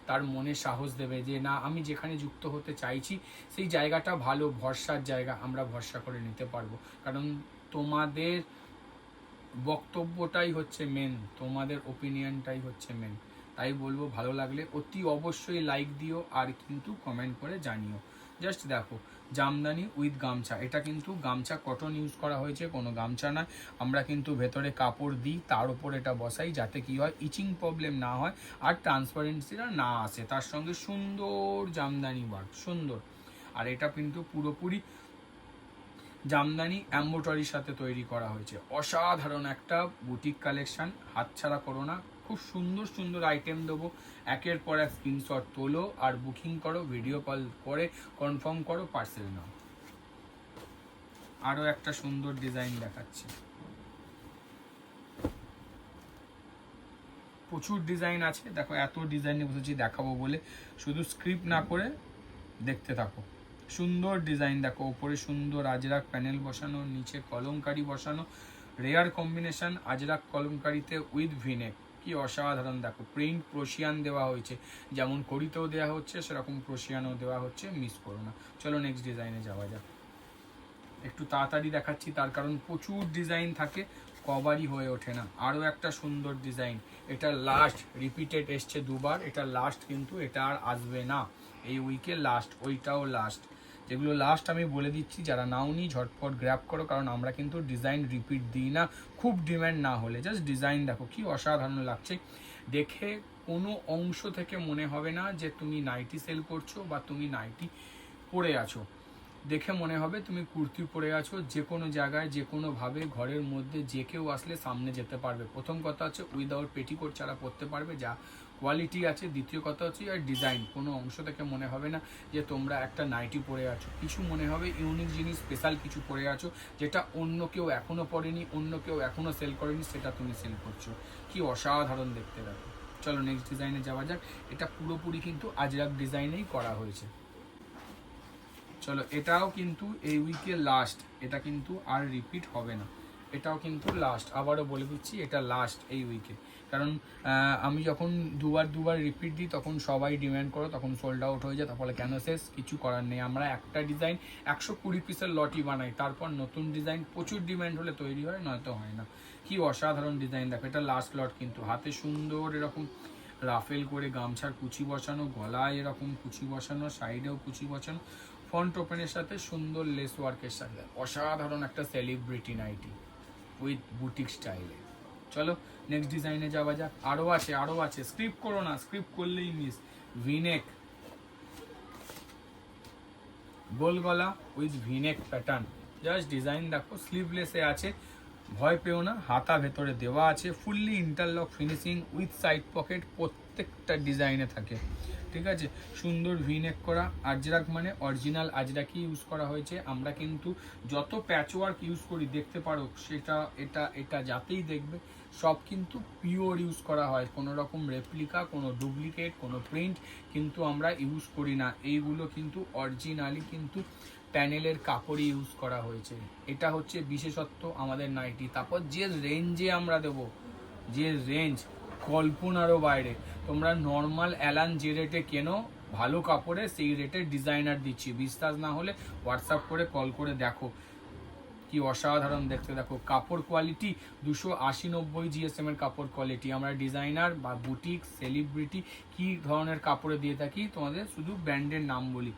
তার মনে সাহস দেবে যে না, আমি যেখানে যুক্ত হতে চাইছি সেই জায়গাটা ভালো, ভরসার জায়গা, আমরা ভরসা করে নিতে পারবো। কারণ তোমাদের বক্তব্যটাই হচ্ছে মেন, তোমাদের ওপিনিয়নটাই হচ্ছে মেন। তাই বলবো ভালো লাগলে অতি অবশ্যই লাইক দিও আর কিন্তু কমেন্ট করে জানিও। জাস্ট দেখো, জামদানি উইথ গামছা, এটা কিন্তু গামছা কটন ইউজ করা হয়েছে, কোনো গামছা নয়। আমরা কিন্তু ভেতরে কাপড় দিই, তার উপর এটা বসাই, যাতে কি হয় ইচিং প্রবলেম না হয় আর ট্রান্সপারেন্সিটা না আসে। তার সঙ্গে সুন্দর জামদানি ওয়ার্ক, সুন্দর। আর এটা কিন্তু পুরোপুরি জামদানি এমব্রয়ডারির সাথে তৈরি করা হয়েছে। অসাধারণ একটা বুটিক কালেকশন, হাতছাড়া করো না। খুব সুন্দর সুন্দর আইটেম দেবো, একের পর এক স্ক্রিনশট তোলো আর বুকিং করো, ভিডিও কল করে কনফার্ম করো, পার্সেল নাও। আরও একটা সুন্দর ডিজাইন দেখাচ্ছি, প্রচুর ডিজাইন আছে। দেখো এত ডিজাইনে বসেছি দেখাবো বলে, শুধু স্ক্রিপ্ট না করে দেখতে থাকো। সুন্দর ডিজাইন দেখো, ওপরে সুন্দর আজরাক প্যানেল বসানো, নিচে কলমকারি বসানো, রেয়ার কম্বিনেশন আজরাক কলমকারিতে উইথ ভিনেক, কি অসাধারণ। দেখো প্রিন্ট প্রশিয়ান দেওয়া হয়েছে, যেমন কড়িতেও দেওয়া হচ্ছে সেরকম প্রশিয়ানও দেওয়া হচ্ছে, মিস করো না। চলো নেক্সট ডিজাইনে যাওয়া যাক। একটু তাড়াতাড়ি দেখাচ্ছি তার কারণ প্রচুর ডিজাইন থাকে, কভারই হয়ে ওঠে না। আরও একটা সুন্দর ডিজাইন, এটা লাস্ট, রিপিটেড এসছে দুবার, এটা লাস্ট কিন্তু এটা আর আসবে না এই উইকে, লাস্ট, ওইটাও লাস্ট। যেগুলো লাস্ট আমি বলে দিচ্ছি, যারা নাওনি ঝটপট গ্র্যাব করো, কারণ আমরা কিন্তু ডিজাইন রিপিট দিই না, খুব ডিম্যান্ড না হলে। জাস্ট ডিজাইন দেখো কি অসাধারণ লাগছে, দেখে কোনো অংশ থেকে মনে হবে না যে তুমি নাইটি সেল করছো বা তুমি নাইটি পরে আছো। দেখে মনে হবে তুমি কুর্তি পরে আছো, যে কোনো জায়গায় যে কোনোভাবে ঘরের মধ্যে যে কেউ আসলে সামনে যেতে পারবে। প্রথম কথা হচ্ছে উইদাউট পেটিকোট ছাড়া পরতে পারবে, যা কোয়ালিটি আছে। দ্বিতীয় কথা হচ্ছে আর ডিজাইন, কোনো অংশ থেকে মনে হবে না যে তোমরা একটা নাইটি পরে আছো, কিছু মনে হবে ইউনিক জিনিস, স্পেশাল কিছু পরে আছো, যেটা অন্য কেউ এখনও পরেনি, অন্য কেউ এখনও সেল করেনি, সেটা তুমি সেল করছো। কি অসাধারণ দেখতে দেখো। চলো নেক্সট ডিজাইনে যাওয়া যাক। এটা পুরোপুরি কিন্তু আজরাক ডিজাইনেই করা হয়েছে। চলো এটাও কিন্তু এই উইকের লাস্ট, এটা কিন্তু আর রিপিট হবে না, এটাও কিন্তু লাস্ট। আবারও বলে দিচ্ছি এটা লাস্ট এই উইকে, কারণ আমি যখন দুবার রিপিট দিই তখন সবাই ডিমান্ড করো, তখন সোল্ড আউট হয়ে যায়, তারপরে কেন শেষ, কিছু করার নেই। আমরা একটা ডিজাইন 120 পিসের লটই বানাই, তারপর নতুন ডিজাইন প্রচুর ডিমান্ড হলে তৈরি হয়, নয়তো হয় না। কি অসাধারণ ডিজাইন দেখো, এটা লাস্ট লট কিন্তু। হাতে সুন্দর এরকম রাফেল করে গামছার কুচি বসানো, গলায় এরকম কুচি বসানো, সাইডেও কুচি বসানো, ফ্রন্ট ওপেনের সাথে সুন্দর লেস ওয়ার্কের সাথে অসাধারণ একটা সেলিব্রিটি নাইটি উইথ বুটিক স্টাইলে। চলো নেক্সট ডিজাইনে যাওয়া যাক। আরও আছে, স্ক্রিপ্ট করো না, স্ক্রিপ্ট করলেই মিস। ভিনেক, গোল গলা with V-neck pattern, just design দেখো, স্লিভলেসে আছে, ভয় পেও না, হাতা ভেতরে দেওয়া আছে, fully interlock finishing with side pocket প্রত্যেকটা ডিজাইনে থাকে। ঠিক আছে, সুন্দর ভিনেক করা, আজরাক মানে অরিজিনাল আজরাকই ইউজ করা হয়েছে। আমরা কিন্তু যত প্যাচওয়ার্ক ইউজ করি দেখতে পারো, সেটা এটা যাতেই দেখবে সব কিন্তু পিওর ইউজ করা হয়, কোনো রকম রেপ্লিকা, কোনো ডুপ্লিকেট, কোনো প্রিন্ট কিন্তু আমরা ইউজ করি না। এইগুলো কিন্তু অরিজিনালি কিন্তু প্যানেলের কাপড়ই ইউজ করা হয়েছে, এটা হচ্ছে বিশেষত্ব আমাদের নাইটি। তারপর যে রেঞ্জে আমরা দেবো, যে রেঞ্জ কল্পনারও বাইরে। তোমরা নর্মাল অ্যালান যে রেটে কেনো ভালো কাপড়ে, সেই রেটের ডিজাইনার দিচ্ছি। বিশ্বাস না হলে হোয়াটসঅ্যাপ করে কল করে দেখো, কি অসাধারণ দেখতে। দেখো কাপড় কোয়ালিটি 280-90 জিএসএম এর কাপড় কোয়ালিটি। আমরা ডিজাইনার বা বুটিক সেলিব্রিটি কি ধরনের কাপড়ে দিয়ে থাকি, তোমাদের শুধু ব্র্যান্ডের নাম বলি।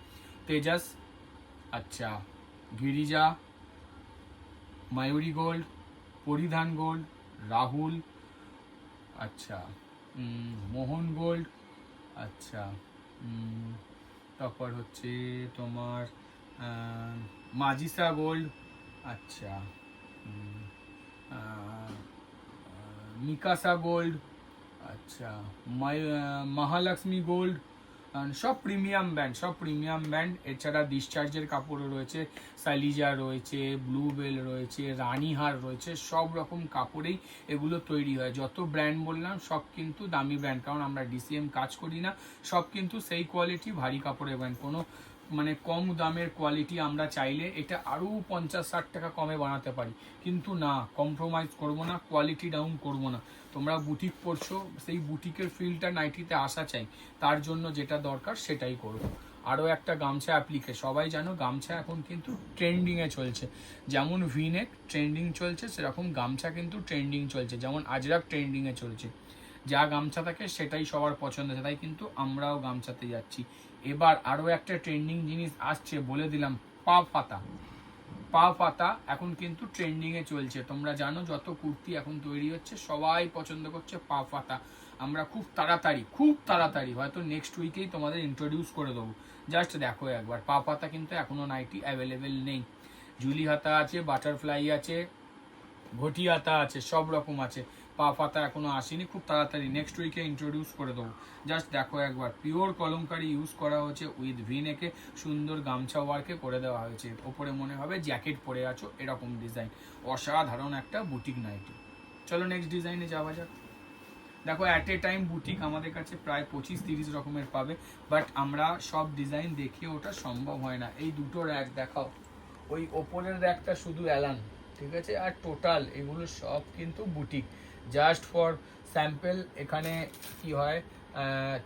তেজাস, আচ্ছা, গিরিজা, ময়ূরী গোল্ড, পরিধান গোল্ড, রাহুল, আচ্ছা, মোহন গোল্ড, আচ্ছা, তারপর হচ্ছে তোমার মাজিসা গোল্ড, আচ্ছা, মিকাসা গোল্ড, আচ্ছা, মহালক্ষ্মী গোল্ড, সব প্রিমিয়াম ব্র্যান্ড। এছাড়া ডিসচার্জের কাপড়ও রয়েছে, সালিজা রয়েছে, ব্লু বেল রয়েছে, রানীহার রয়েছে, সব রকম কাপড়েই এগুলো তৈরি হয়। যত ব্র্যান্ড বললাম সব কিন্তু দামি ব্র্যান্ড, কারণ আমরা ডিসিএম কাজ করি না, সব কিন্তু সেই কোয়ালিটি ভারী কাপড়ের ব্র্যান্ড। কোনো মানে কম দামের কোয়ালিটি আমরা চাইলে এটা আরও 50-60 টাকা কমে বানাতে পারি, কিন্তু না, কম্প্রোমাইজ করব না, কোয়ালিটি ডাউন করব না। তোমরা বুটিক করছো, সেই বুটিকের ফিলটা নাইটিতে আসা চাই, তার জন্য যেটা দরকার সেটাই করবো। আরও একটা গামছা অ্যাপ্লিকে, সবাই জানো গামছা এখন কিন্তু ট্রেন্ডিংয়ে চলছে। যেমন ভিনেক ট্রেন্ডিং চলছে, সেরকম গামছা কিন্তু ট্রেন্ডিং চলছে। যেমন আজরাক ট্রেন্ডিংয়ে চলছে, যা গামছা থাকে সেটাই সবার পছন্দ আছে, তাই কিন্তু আমরাও গামছাতে যাচ্ছি। এবার আরও একটা ট্রেন্ডিং জিনিস আসছে, বলে দিলাম, পা পাতা এখন কিন্তু ট্রেন্ডিংয়ে চলছে। তোমরা জানো যত কুর্তি এখন তৈরি হচ্ছে সবাই পছন্দ করছে পা পাতা। আমরা খুব তাড়াতাড়ি হয়তো নেক্সট উইকেই তোমাদের ইন্ট্রোডিউস করে দেবো। জাস্ট দেখো একবার, পা পাতা কিন্তু এখনো নাইটি অ্যাভেলেবেল নেই। ঝুলি হাতা আছে, বাটারফ্লাই আছে, ঘটি হাতা আছে, সব রকম আছে। পা পাতা এখনো আসেনি, খুব তাড়াতাড়ি নেক্সট উইকে ইন্ট্রোডিউস করে দেবো। জাস্ট দেখো একবার, পিওর কলমকারি ইউজ করা হয়েছে, উইথ ভিনেকে সুন্দর গামছা ওয়ার্কে করে দেওয়া হয়েছে। ওপরে মনে হবে জ্যাকেট পরে আছো, এরকম ডিজাইন, অসাধারণ একটা বুটিক নাইটি। চলো নেক্সট ডিজাইনে যাওয়া যাক। দেখো অ্যাট এ টাইম বুটিক আমাদের কাছে প্রায় 25-30 রকমের পাবে, বাট আমরা সব ডিজাইন দেখিয়ে ওটা সম্ভব হয় না। এই দুটো র্যাক দেখাও, ওই ওপরের র্যাকটা শুধু অ্যালান, ঠিক আছে, আর টোটাল এগুলো সব কিন্তু বুটিক। জাস্ট ফর স্যাম্পল, এখানে কি হয়,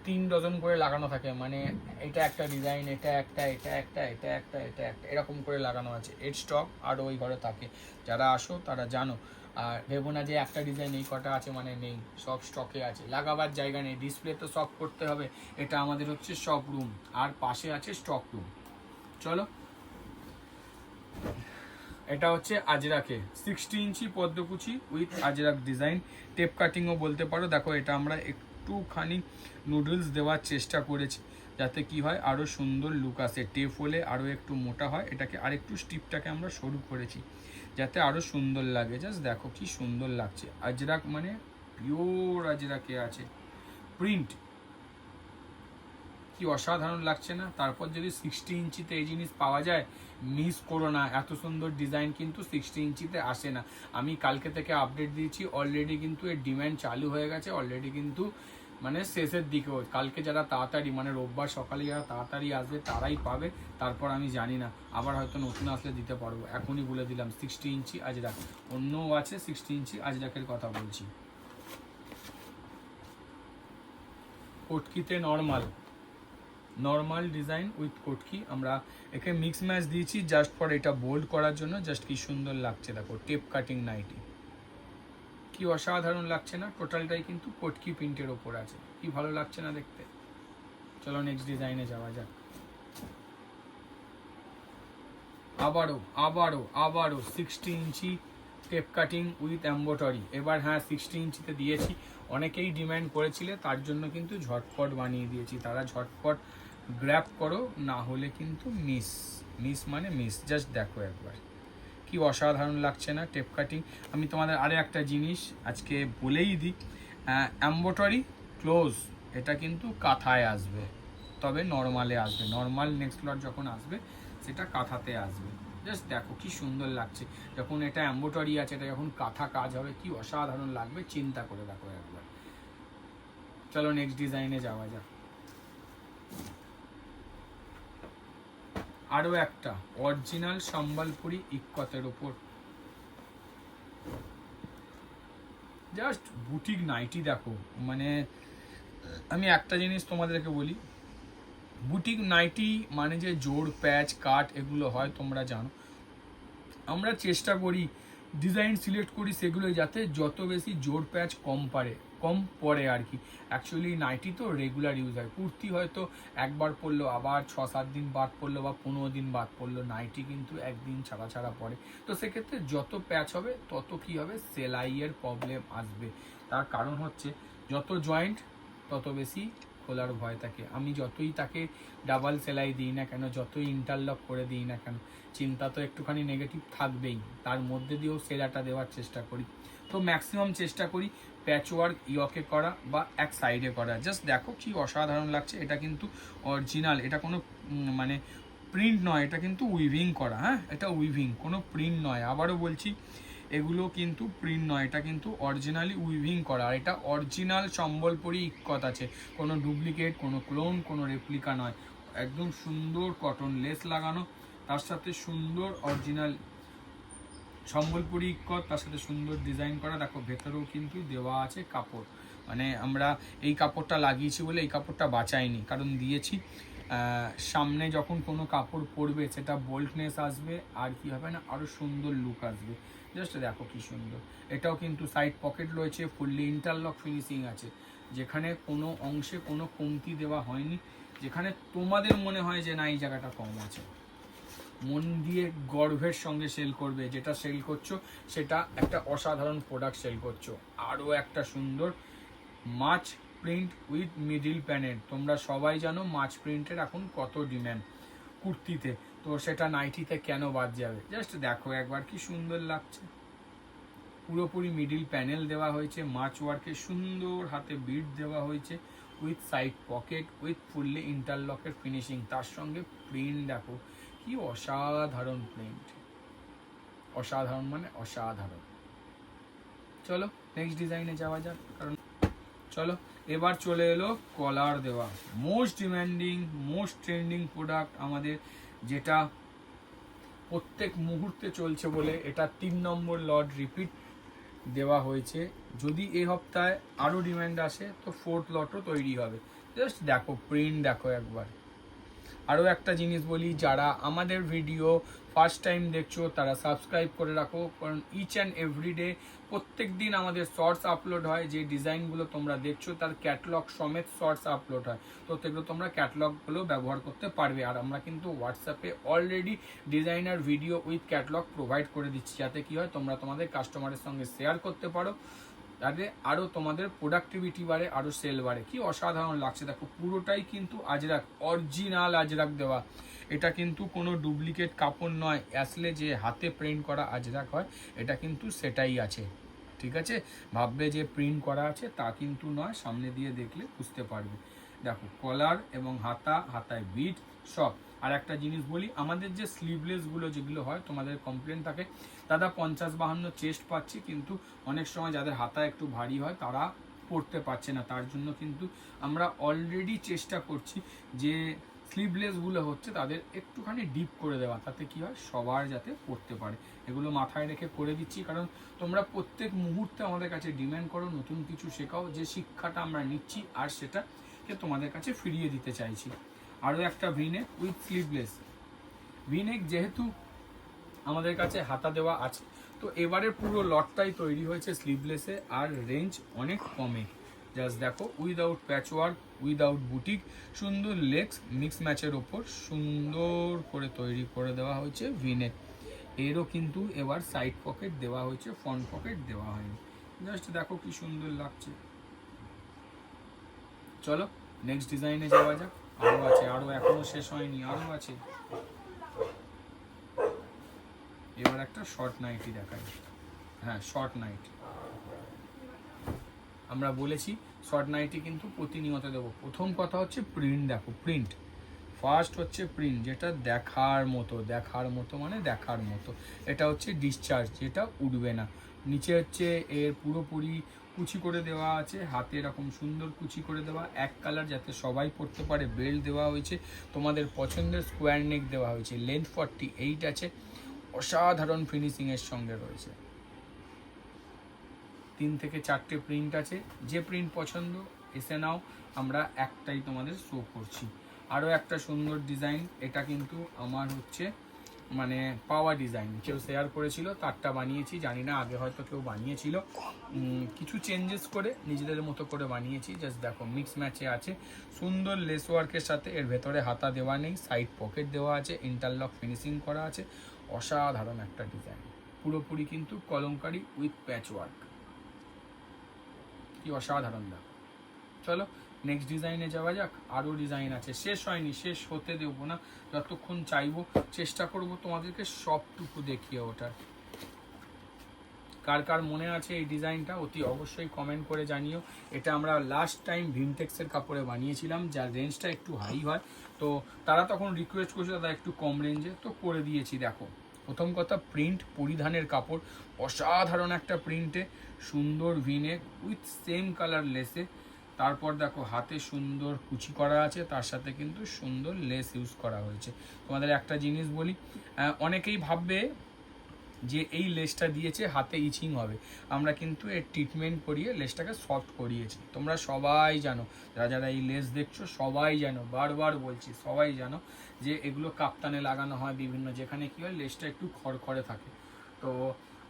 3 ডজন করে লাগানো থাকে, মানে এটা একটা ডিজাইন, এটা একটা, এটা একটা, এটা একটা, এটা একটা, এরকম করে লাগানো আছে। এর স্টক আর ওই ঘরে থাকে, যারা আসো তারা জানো। আর ভেবো না যে একটা ডিজাইন এই কটা আছে মানে নেই, সব স্টকে আছে, লাগাবার জায়গা নেই, ডিসপ্লে তো সব করতে হবে। এটা আমাদের হচ্ছে শপ রুম, আর পাশে আছে স্টক রুম। চলো, এটা হচ্ছে আজরাকে 60 ইঞ্চি পদ্মকুচি উইথ আজরাক ডিজাইন, টেপ কাটিংও বলতে পারো। দেখো এটা আমরা একটুখানি নুডলস দেওয়ার চেষ্টা করেছি, যাতে কি হয় আরও সুন্দর লুক আসে। টেপ হলে আরও একটু মোটা হয়, এটাকে আরেকটু স্টিপটাকে আমরা সরু করেছি যাতে আরও সুন্দর লাগে। জাস্ট দেখো কি সুন্দর লাগছে। আজরাক মানে পিওর আজরাকে আছে, প্রিন্ট কি অসাধারণ লাগছে না? তারপর যদি 60 ইঞ্চিতে এই জিনিস পাওয়া যায়, মিস করো না। এত সুন্দর ডিজাইন কিন্তু 60 ইঞ্চিতে আসে না। আমি কালকে থেকে আপডেট দিয়েছি, অলরেডি কিন্তু এর ডিম্যান্ড চালু হয়ে গেছে, অলরেডি কিন্তু মানে শেষের দিকেও। কালকে যারা তাড়াতাড়ি মানে রোববার সকালে যারা তাড়াতাড়ি আসবে তারাই পাবে, তারপর আমি জানি না, আবার হয়তো নতুন আসলে দিতে পারবো। এখনই বলে দিলাম 60 ইঞ্চি আজরাক, অন্যও আছে 60 ইঞ্চি আজরাকের কথা বলছি। কটকিতে নর্মাল ডিজাইন উইথ কটকি, আমরা একে মিক্স ম্যাচ দিয়েছি জাস্ট ফর এটা বোল্ড করার জন্য। জাস্ট কি সুন্দর লাগছে দেখো, টেপ কাটিং নাইটি, কি অসাধারণ লাগছে না? টোটালটাই কিন্তু কটকি প্রিন্টের ওপর আছে, কি ভালো লাগছে না দেখতে? চলো নেক্সট ডিজাইনে যাওয়া যাক। আবারও 60 ইঞ্চি টেপ কাটিং উইথ এম্বোটারি। এবার হ্যাঁ 60 ইঞ্চিতে দিয়েছি, অনেকেই ডিম্যান্ড করেছিলে, তার জন্য কিন্তু ঝটপট বানিয়ে দিয়েছি। তারা ঝটপট গ্র্যাব করো, না হলে কিন্তু মিস মানে মিস। জাস্ট দেখো একবার, কি অসাধারণ লাগছে না টেপ কাটিং। আমি তোমাদের আরও একটা জিনিস আজকে বলেই দিই, এম্বোটারি ক্লোজ, এটা কিন্তু কাঁথায় আসবে, তবে নর্মালে আসবে। নর্মাল নেক্সট লট যখন আসবে সেটা কাঁথাতে আসবে। জাস্ট দেখো কি সুন্দর লাগছে, যখন এটা এম্বোটারি আছে, এটা যখন কাঁথা কাজ হবে কি অসাধারণ লাগবে, চিন্তা করে দেখো একবার। চলো নেক্সট ডিজাইনে যাওয়া যাক। আরও একটা অরিজিনাল সম্বলপুরি ইক্কতের ওপর জাস্ট বুটিক নাইটি। দেখো মানে আমি একটা জিনিস তোমাদেরকে বলি, বুটিক নাইটি মানে যে জোড় প্যাচ কাট এগুলো হয় তোমরা জানো। আমরা চেষ্টা করি ডিজাইন সিলেক্ট করি সেগুলো যাতে যত বেশি জোড় প্যাচ কম পড়ে আর কি। অ্যাকচুয়ালি নাইটি তো রেগুলার ইউজ হয়, কুর্তি হয়তো একবার পরলো, আবার 6-7 দিন বাদ পড়লো বা 15 দিন বাদ পড়লো, নাইটি কিন্তু একদিন ছাড়া পড়ে। তো সেক্ষেত্রে যত প্যাচ হবে তত কি হবে, সেলাইয়ের প্রবলেম আসবে। তার কারণ হচ্ছে যত জয়েন্ট তত বেশি খোলার ভয় থাকে। আমি যতই তাকে ডাবল সেলাই দিই না কেন, যতই ইন্টারলক করে দিই না কেন, চিন্তা তো একটুখানি নেগেটিভ থাকবেই, তার মধ্যে দিয়েও সেলাটা দেওয়ার চেষ্টা করি। তো ম্যাক্সিমাম চেষ্টা করি প্যাচওয়ার্ক ইয়কে করা বা এক সাইডে করা। জাস্ট দেখো কি অসাধারণ লাগছে। এটা কিন্তু অরিজিনাল, এটা কোনো মানে প্রিন্ট নয়, এটা কিন্তু উইভিং করা। হ্যাঁ, এটা উইভিং, কোনো প্রিন্ট নয়। আবারও বলছি, এগুলো কিন্তু প্রিন্ট নয়, এটা কিন্তু অরিজিনালি উইভিং করা। আর এটা অরিজিনাল সম্বলপুরি ইক্কত আছে, কোনো ডুপ্লিকেট, কোনো ক্লোন, কোনো রেপ্লিকা নয়। একদম সুন্দর কটন লেস লাগানো, তার সাথে সুন্দর অরিজিনাল সম্বলপুরি ইক্কত, তার সাথে সুন্দর ডিজাইন করা। দেখো ভেতরেও কিন্তু দেওয়া আছে কাপড়, মানে আমরা এই কাপড়টা লাগিয়েছি বলে এই কাপড়টা বাঁচাইনি, কারণ দিয়েছি সামনে যখন কোনো কাপড় পরবে সেটা বোল্টনেস আসবে, আর কি হবে না, আরও সুন্দর লুক আসবে। জাস্ট দেখো কি সুন্দর। এটাও কিন্তু সাইড পকেট রয়েছে, ফুললি ইন্টারলক ফিনিশিং আছে, যেখানে কোনো অংশে কোনো কমতি দেওয়া হয়নি, যেখানে তোমাদের মনে হয় যে না এই জায়গাটা কম আছে, মন দিয়ে গর্বের সঙ্গে সেল করবে। যেটা সেল করছো সেটা একটা অসাধারণ প্রোডাক্ট সেল করছো। আরও একটা সুন্দর মাছ প্রিন্ট উইথ মিডিল প্যানেল। তোমরা সবাই জানো মাছ প্রিন্টের এখন কত ডিম্যান্ড কুর্তিতে, তো সেটা নাইটিতে কেন বাদ যাবে। জাস্ট দেখো একবার কি সুন্দর লাগছে। পুরোপুরি মিডিল প্যানেল দেওয়া হয়েছে, মাছ ওয়ার্কে সুন্দর হাতে বিট দেওয়া হয়েছে, with side pocket, with fully ইন্টারলকের ফিনিশিং। তার সঙ্গে প্রিন্ট দেখো কি অসাধারণ প্রিন্ট, অসাধারণ মানে অসাধারণ। চলো নেক্সট ডিজাইনে যাওয়া যাক, কারণ চলো এবার চলে এলো কলার দেওয়া, most demanding most trending product আমাদের, যেটা প্রত্যেক মুহূর্তে চলছে বলে এটা 3 নম্বর লট রিপিট দেওয়া হয়েছে। যদি এই সপ্তাহে আরও ডিমান্ড আসে তো 4th লটও তৈরি হবে। জাস্ট দেখো প্রিন্ট দেখো একবার। আরও একটা জিনিস বলি, যারা আমাদের ভিডিও ফার্স্ট টাইম দেখছো তারা সাবস্ক্রাইব করে রাখো, কারণ ইচ অ্যান্ড এভরিডে প্রত্যেক দিন আমাদের শর্টস আপলোড হয়। যে ডিজাইনগুলো তোমরা দেখছো তার ক্যাটালগ সমেত শর্টস আপলোড হয়, তো সেগুলো তোমরা ক্যাটালগুলো ব্যবহার করতে পারবে। আর আমরা কিন্তু হোয়াটসঅ্যাপে already designer video with catalogue provide করে দিচ্ছি, যাতে কি হয় তোমরা তোমাদের কাস্টমারের সঙ্গে শেয়ার করতে পারো, তাতে আরও তোমাদের প্রোডাক্টিভিটি বাড়ে, আরও সেল বাড়ে। কি অসাধারণ লাগছে দেখো, পুরোটাই কিন্তু আজরাক, অরিজিনাল আজরাক দেওয়া। এটা কিন্তু কোনো ডুপ্লিকেট কাপড় নয়, আসলে যে হাতে প্রিন্ট করা আজরাক হয় এটা কিন্তু সেটাই আছে, ঠিক আছে। ভাববে যে প্রিন্ট করা আছে তা কিন্তু নয়, সামনে দিয়ে দেখলে বুঝতে পারবে। দেখো কলার এবং হাতায় বিট সব। আর একটা জিনিস বলি, আমাদের যে স্লিভলেসগুলো যেগুলো হয়, তোমাদের কমপ্লেন থাকে দাদা 50-52 চেস্ট পাচ্ছি, কিন্তু অনেক সময় যাদের হাতা একটু ভারী হয় তারা পরতে পারছে না। তার জন্য কিন্তু আমরা অলরেডি চেষ্টা করছি যে স্লিভলেসগুলো হচ্ছে তাদের একটুখানি ডিপ করে দেওয়া, তাতে কি হয় সবার যাতে পরতে পারে। এগুলো মাথায় রেখে করে দিচ্ছি, কারণ তোমরা প্রত্যেক মুহূর্তে আমাদের কাছে ডিমান্ড করো, নতুন কিছু শেখাও, যে শিক্ষাটা আমরা নিচ্ছি আর সেটাকে তোমাদের কাছে ফিরিয়ে দিতে চাইছি। আরও একটা ভিনেক উইথ স্লিভলেস। ভিনেক যেহেতু আমাদের কাছে হাতা দেওয়া আছে, তো এবারের পুরো লটটাই তৈরি হয়েছে স্লিভলেসে, আর রেঞ্জ অনেক কমে। জাস্ট দেখো উইদাউট প্যাচওয়ার্ক, উইদাউট বুটিক, সুন্দর লেগস মিক্স ম্যাচের ওপর সুন্দর করে তৈরি করে দেওয়া হয়েছে ভিনেক। এরও কিন্তু এবার সাইড পকেট দেওয়া হয়েছে, ফ্রন্ট পকেট দেওয়া হয়নি। জাস্ট দেখো কি সুন্দর লাগছে। চলো নেক্সট ডিজাইনে যাওয়া যাক। আরও আছে, আরও এখনো শেষ হয়নি, আরও আছে। এবার একটা শর্ট নাইটি দেখাই। হ্যাঁ, শর্ট নাইটি আমরা বলেছি শর্ট নাইটি কিন্তু প্রতিনিয়ত দেবো। প্রথম কথা হচ্ছে প্রিন্ট দেখো, প্রিন্ট ফার্স্ট হচ্ছে প্রিন্ট, যেটা দেখার মতো, দেখার মতো মানে দেখার মতো। এটা হচ্ছে ডিসচার্জ, যেটা উঠবে না। নিচে হচ্ছে এর পুরোপুরি কুচি করে দেওয়া আছে, হাতে এরকম সুন্দর কুচি করে দেওয়া, এক কালার যাতে সবাই পরতে পারে। বেল্ট দেওয়া হয়েছে তোমাদের পছন্দের, স্কোয়ার নেক দেওয়া হয়েছে, লেন্থ 48 আছে, অসাধারণ ফিনিশিংয়ের সঙ্গে রয়েছে। 3 থেকে 4টে প্রিন্ট আছে, যে প্রিন্ট পছন্দ এসে নাও, আমরা একটাই তোমাদের শো করছি। আরও একটা সুন্দর ডিজাইন, এটা কিন্তু আমার হচ্ছে মানে পাওয়া ডিজাইন, কেউ শেয়ার করেছিল তারটা বানিয়েছি, জানি না আগে হয়তো কেউ বানিয়েছিল, কিছু চেঞ্জেস করে নিজেদের মতো করে বানিয়েছি। জাস্ট দেখো মিক্স ম্যাচে আছে, সুন্দর লেস ওয়ার্কের সাথে, এর ভেতরে হাতা দেওয়া নেই, সাইড পকেট দেওয়া আছে, ইন্টারলক ফিনিশিং করা আছে, অসাধারণ একটা ডিজাইন। পুরোপুরি কিন্তু কলমকারি উইথ প্যাচ ওয়ার্ক, কি অসাধারণ দেখো। চলো নেক্সট ডিজাইনে যাওয়া যাক। আরও ডিজাইন আছে, শেষ হয়নি, শেষ হতে দেবো না, যতক্ষণ চাইবো চেষ্টা করব তোমাদেরকে সবটুকু দেখিয়ে ওঠার। কার কার মনে আছে এই ডিজাইনটা অতি অবশ্যই কমেন্ট করে জানিও। এটা আমরা লাস্ট টাইম ভিনটেক্সের কাপড়ে বানিয়েছিলাম, যার রেঞ্জটা একটু হাই হয়, তো তারা তখন রিকোয়েস্ট করছিল দাদা একটু কম রেঞ্জে, তো করে দিয়েছি। দেখো প্রথম কথা প্রিন্ট, পরিধানের কাপড় অসাধারণ একটা প্রিন্টে, সুন্দর ভিনেক উইথ সেম কালার লেসে। তারপর দেখো হাতে সুন্দর কুচি করা আছে, তার সাথে কিন্তু সুন্দর লেস ইউজ করা হয়েছে। তোমাদের একটা জিনিস বলি, অনেকেই ভাববে যে এই লেসটা দিয়েছে হাতে ইচিং হবে, আমরা কিন্তু এর ট্রিটমেন্ট করিয়ে লেসটাকে সফট করিয়েছি। তোমরা সবাই জানো, যারা যারা এই লেস দেখছো সবাই জানো, বারবার বলছি সবাই জানো যে এগুলো কাপ্তানে লাগানো হয় বিভিন্ন, যেখানে কি হয় লেসটা একটু খড়খড়ে থাকে। তো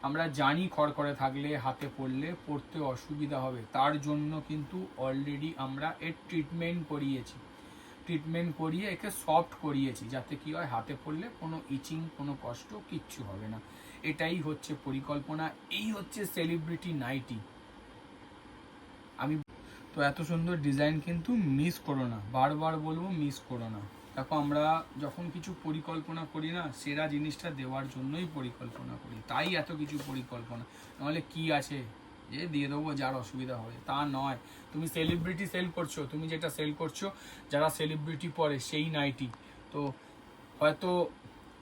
আমরা জানি খড়খড়ে থাকলে হাতে পড়লে পড়তে অসুবিধা হবে, তার জন্য কিন্তু অলরেডি আমরা এর ট্রিটমেন্ট করিয়েছি, ট্রিটমেন্ট করিয়ে একে সফট করিয়েছি, যাতে কি হয় হাতে পড়লে কোনো ইচিং, কোনো কষ্ট কিচ্ছু হবে না। এটাই হচ্ছে পরিকল্পনা, এই হচ্ছে সেলিব্রিটি নাইটি। আমি তো এত সুন্দর ডিজাইন কিন্তু মিস করো না, বারবার বলবো মিস করো না। দেখো আমরা যখন কিছু পরিকল্পনা করি না, সেরা জিনিসটা দেওয়ার জন্যই পরিকল্পনা করি, তাই এত কিছু পরিকল্পনা। নাহলে কি আছে যে দিয়ে দেবো যার অসুবিধা হবে, তা নয়। তুমি সেলিব্রিটি সেল করছো, তুমি যেটা সেল করছো যারা সেলিব্রিটি পরে সেই নাইটি, তো হয়তো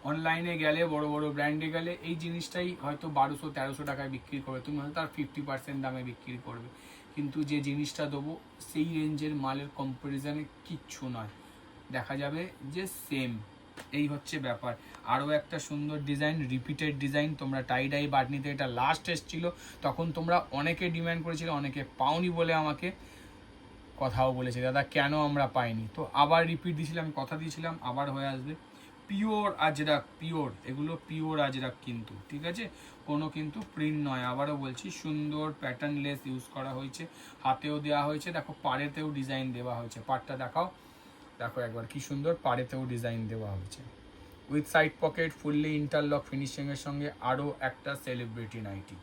অনলাইনে গেলে বড় বড় ব্র্যান্ডে গেলে এই জিনিসটাই হয়তো 1200-1300 টাকায় বিক্রি করবে, তুমি হয়তো তার 50% দামে বিক্রি করবে, কিন্তু যে জিনিসটা দেবো সেই রেঞ্জের মালের কম্পারিজনে কিচ্ছু নয়, দেখা যাবে যে সেম। এই হচ্ছে ব্যাপার। আরও একটা সুন্দর ডিজাইন, রিপিটেড ডিজাইন, তোমরা টাই ডাই বাটনিতে এটা লাস্ট এসেছিলো, তখন তোমরা অনেকে ডিমান্ড করেছিলে, অনেকে পাওনি বলে আমাকে কথাও বলেছে দাদা কেন আমরা পাইনি, তো আবার রিপিট দিয়েছিলাম, কথা দিয়েছিলাম আবার হয়ে আসবে। পিওর আজরাক, পিওর, এগুলো পিওর আজরাক কিন্তু, ঠিক আছে, কোনো কিন্তু প্রিন্ট নয়। আবারও বলছি সুন্দর প্যাটার্ন লেস ইউজ করা হয়েছে, হাতেও দেওয়া হয়েছে, দেখো পাড়েতেও ডিজাইন দেওয়া হয়েছে, পাড়টা দেখাও, দেখো একবার কি সুন্দর পাড়েতেও ডিজাইন দেওয়া হয়েছে, with side pocket, fully interlock ফিনিশিংয়ের সঙ্গে আরও একটা সেলিব্রিটি নাইটি।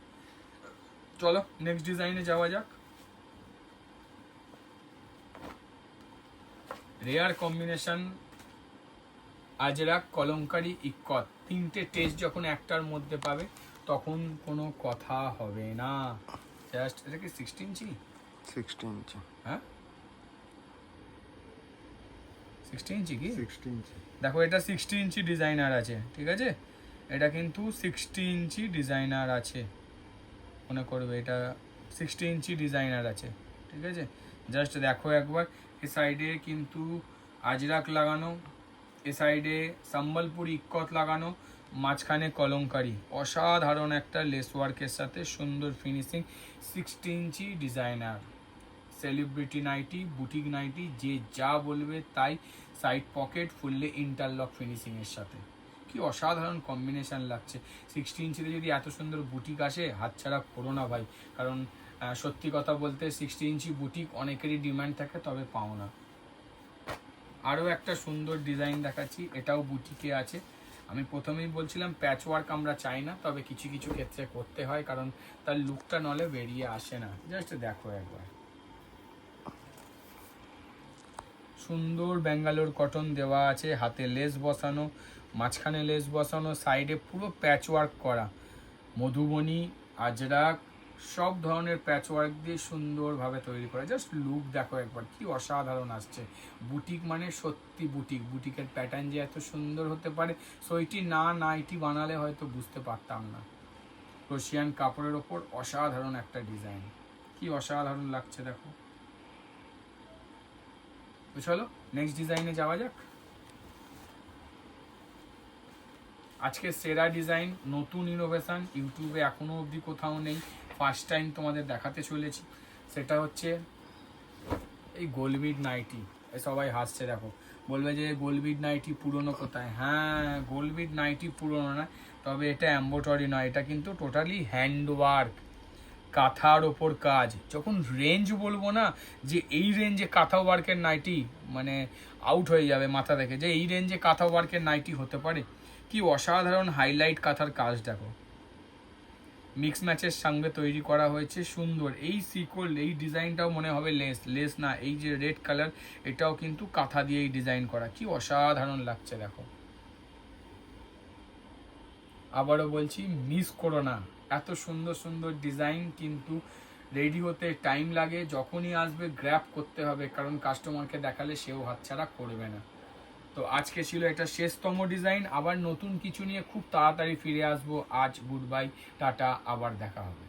চলো নেক্সট ডিজাইনে যাওয়া যাক। রেয়ার কম্বিনেশন, আজরাক, কলমকারি, ইক্কত, তিনটে টেস্ট যখন একটার মধ্যে পাবে তখন কোনো কথা হবে না। জাস্ট এটা কি 16 ইঞ্চি? 16 ইঞ্চি, হ্যাঁ 16 ইঞ্চি কি? 16 ইঞ্চি। দেখো এটা 60 ইঞ্চি ডিজাইনার আছে, ঠিক আছে, এটা কিন্তু 60 ইঞ্চি ডিজাইনার আছে, মনে করবে এটা 60 ইঞ্চি ডিজাইনার আছে, ঠিক আছে। জাস্ট দেখো একবার, এ সাইডে কিন্তু আজরাক লাগানো, এ সাইডে সম্বলপুর ইক্কত লাগানো, মাঝখানে কলমকারি, অসাধারণ একটা লেস ওয়ার্কের সাথে সুন্দর finishing, 60 inch designer celebrity nightie, boutique nightie, যে যা বলবে তাই, সাইড পকেট, ফুললি ইন্টারলক ফিনিশিংয়ের সাথে, কি অসাধারণ কম্বিনেশন লাগছে। 60 ইঞ্চিতে যদি এত সুন্দর বুটিক আসে হাতছাড়া করো না ভাই, কারণ সত্যি কথা বলতে 60 ইঞ্চি বুটিক অনেকেরই ডিমান্ড থাকে, তবে পাও না। আরও একটা সুন্দর ডিজাইন দেখাচ্ছি, এটাও বুটিকে আছে। আমি প্রথমেই বলছিলাম প্যাচ ওয়ার্ক আমরা চাই না, তবে কিছু কিছু ক্ষেত্রে করতে হয়, কারণ তার লুকটা নলে বেরিয়ে আসে না। জাস্ট দেখো একবার, সুন্দর ব্যাঙ্গালোর কটন দেওয়া আছে, হাতে লেস বসানো, মাঝখানে লেস বসানো, সাইডে পুরো প্যাচ ওয়ার্ক করা, মধুবনী, আজরাক, সব ধরনের প্যাচ ওয়ার্ক দিয়ে সুন্দরভাবে তৈরি করা। জাস্ট লুক দেখো একবার, কি অসাধারণ আসছে। বুটিক মানে সত্যি বুটিক, বুটিকের প্যাটার্ন যে এত সুন্দর হতে পারে, সোইটি না নাইটি বানালে হয়তো বুঝতে পারতাম না। ক্রোশিয়ান কাপড়ের ওপর অসাধারণ একটা ডিজাইন, কি অসাধারণ লাগছে দেখো। তো চলো নেক্সট ডিজাইনে যাওয়া যাক। আজকে সেরা ডিজাইন, নতুন ইনোভেশন, ইউটিউবে এখনো অবধি কোথাও নেই, ফার্স্ট টাইম তোমাদের দেখাতে চলেছি। সেটা হচ্ছে এই গোলবিড নাইটি। সবাই হাসছে দেখো, বলবে যে গোলবিড নাইটি পুরনো কোথায়। হ্যাঁ গোলবিড নাইটি পুরনো না, তবে এটা এম্বোটারি নয়, এটা কিন্তু টোটালি হ্যান্ডওয়ার্ক, কাঁথার ওপর কাজ। যখন রেঞ্জ বলবো না, যে এই রেঞ্জে কাঁথা ওয়ার্কের নাইটি, মানে আউট হয়ে যাবে মাথা দেখে যে এই রেঞ্জে কাঁথা ওয়ার্কের নাইটি হতে পারে। কি অসাধারণ হাইলাইট কাঁথার কাজ দেখো, মিক্স ম্যাচের সঙ্গে তৈরি করা হয়েছে, সুন্দর। এই সিকোল, এই ডিজাইনটাও মনে হবে লেস, লেস না, এই যে রেড কালার এটাও কিন্তু কাঁথা দিয়েই ডিজাইন করা, কি অসাধারণ লাগছে দেখো। আবারও বলছি মিস করো না, এত সুন্দর সুন্দর ডিজাইন, কিন্তু রেডি হতে টাইম লাগে, যখনই আসবে গ্র্যাব করতে হবে, কারণ কাস্টমারকে দেখালে সেও হাতছাড়া করবে না। তো আজকে ছিল এটা শেষতম ডিজাইন, আবার নতুন কিছু নিয়ে খুব তাড়াতাড়ি ফিরে আসবো। আজ গুড বাই, টাটা, আবার দেখা হবে।